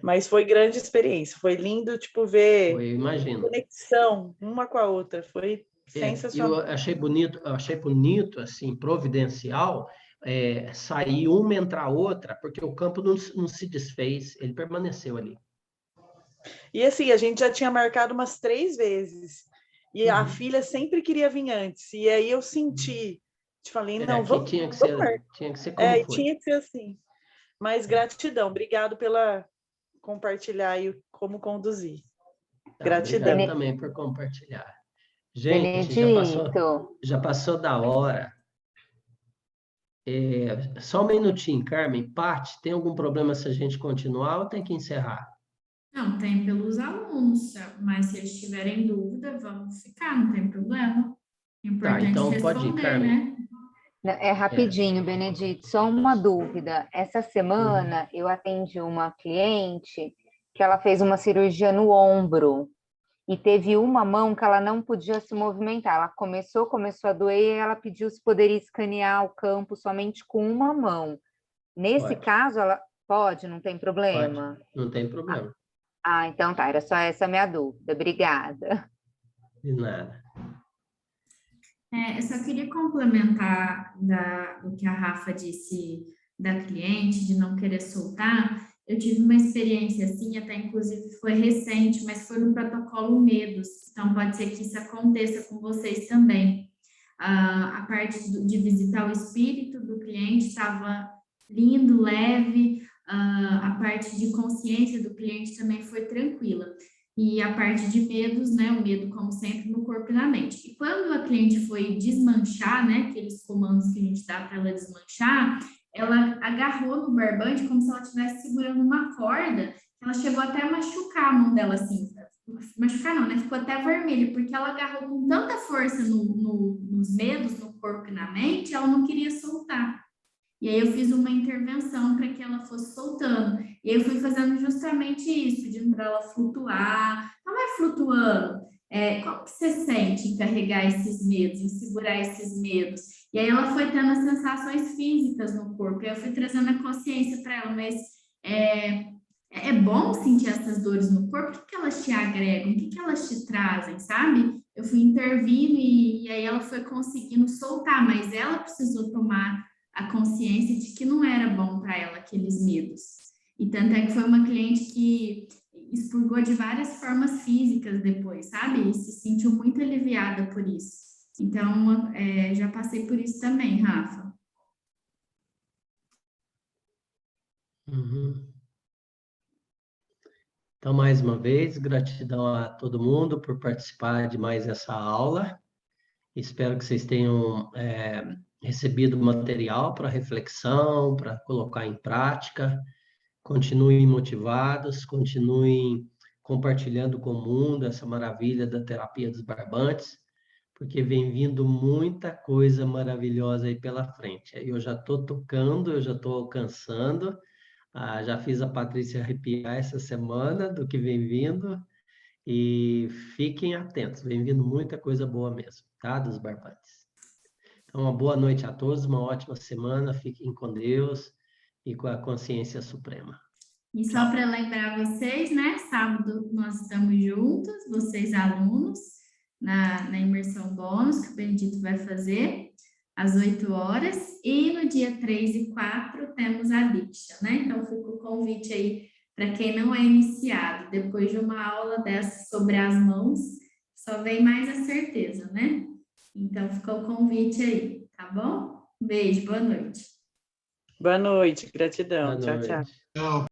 Mas foi grande experiência. Foi lindo, tipo, ver Eu imagino. conexão uma com a outra. Foi Eu sensacional. achei bonito, assim, providencial, sair uma entrar a outra, porque o campo não se desfez, ele permaneceu ali. E assim, a gente já tinha marcado umas 3 vezes. E a Uhum. filha sempre queria vir antes. E aí eu senti, te falei, não, Aqui vamos. tinha que ser como E foi. tinha que ser assim. Mas gratidão, obrigado pela compartilhar e como conduzir. Tá, Gratidão. obrigado também por compartilhar. Gente, Benedito, já passou da hora. Só um minutinho, Carmen. Paty, tem algum problema se a gente continuar ou tem que encerrar? Não, tem pelos alunos, mas se eles tiverem dúvida, vamos ficar, não tem problema. É Tá, importante então pode ir, responder, Carmen. né? é rapidinho, Benedito, só uma dúvida. Essa semana eu atendi uma cliente que ela fez uma cirurgia no ombro e teve uma mão que ela não podia se movimentar. Ela começou a doer e ela pediu se poderia escanear o campo somente com uma mão. Nesse Pode. caso, ela pode, não tem problema? Pode, não tem problema. Então tá, era só essa a minha dúvida. Obrigada. De nada. Eu só queria complementar do que a Rafa disse da cliente, de não querer soltar. Eu tive uma experiência assim, até inclusive foi recente, mas foi no protocolo Medos. Então, pode ser que isso aconteça com vocês também. A parte de visitar o espírito do cliente estava lindo, leve. A parte de consciência do cliente também foi tranquila. E a parte de medos, né? O medo, como sempre, no corpo e na mente. E quando a cliente foi desmanchar, né? Aqueles comandos que a gente dá para ela desmanchar, ela agarrou no barbante como se ela estivesse segurando uma corda. Ela chegou até a machucar a mão dela, assim. Machucar não, né? Ficou até vermelha, porque ela agarrou com tanta força nos medos, no corpo e na mente, ela não queria soltar. E aí eu fiz uma intervenção para que ela fosse soltando. E aí eu fui fazendo justamente isso, pedindo para ela flutuar. Ela vai flutuando. Como que você sente em carregar esses medos, em segurar esses medos? E aí ela foi tendo as sensações físicas no corpo. E eu fui trazendo a consciência para ela, mas é bom sentir essas dores no corpo? O que elas te agregam? O que elas te trazem, sabe? Eu fui intervindo e aí ela foi conseguindo soltar, mas ela precisou tomar a consciência de que não era bom para ela aqueles medos. E tanto é que foi uma cliente que expurgou de várias formas físicas depois, sabe? E se sentiu muito aliviada por isso. Então, já passei por isso também, Rafa. Uhum. Então, mais uma vez, gratidão a todo mundo por participar de mais essa aula. Espero que vocês tenham recebido material para reflexão, para colocar em prática. Continuem motivados, continuem compartilhando com o mundo essa maravilha da terapia dos barbantes, porque vem vindo muita coisa maravilhosa aí pela frente. Eu já estou tocando, eu já estou alcançando, já fiz a Patrícia arrepiar essa semana do que vem vindo, e fiquem atentos, vem vindo muita coisa boa mesmo, tá? Dos barbantes. Então, uma boa noite a todos, uma ótima semana, fiquem com Deus e com a consciência suprema. E só para lembrar vocês, né? Sábado nós estamos juntos, vocês alunos, na imersão bônus que o Benedito vai fazer, às 8 horas. E no dia 3 e 4 temos a Diksha, né? Então fica o convite aí para quem não é iniciado. Depois de uma aula dessa sobre as mãos, só vem mais a certeza, né? Então fica o convite aí, tá bom? Beijo, boa noite. Boa noite, gratidão. Boa Tchau, noite. tchau. Tchau.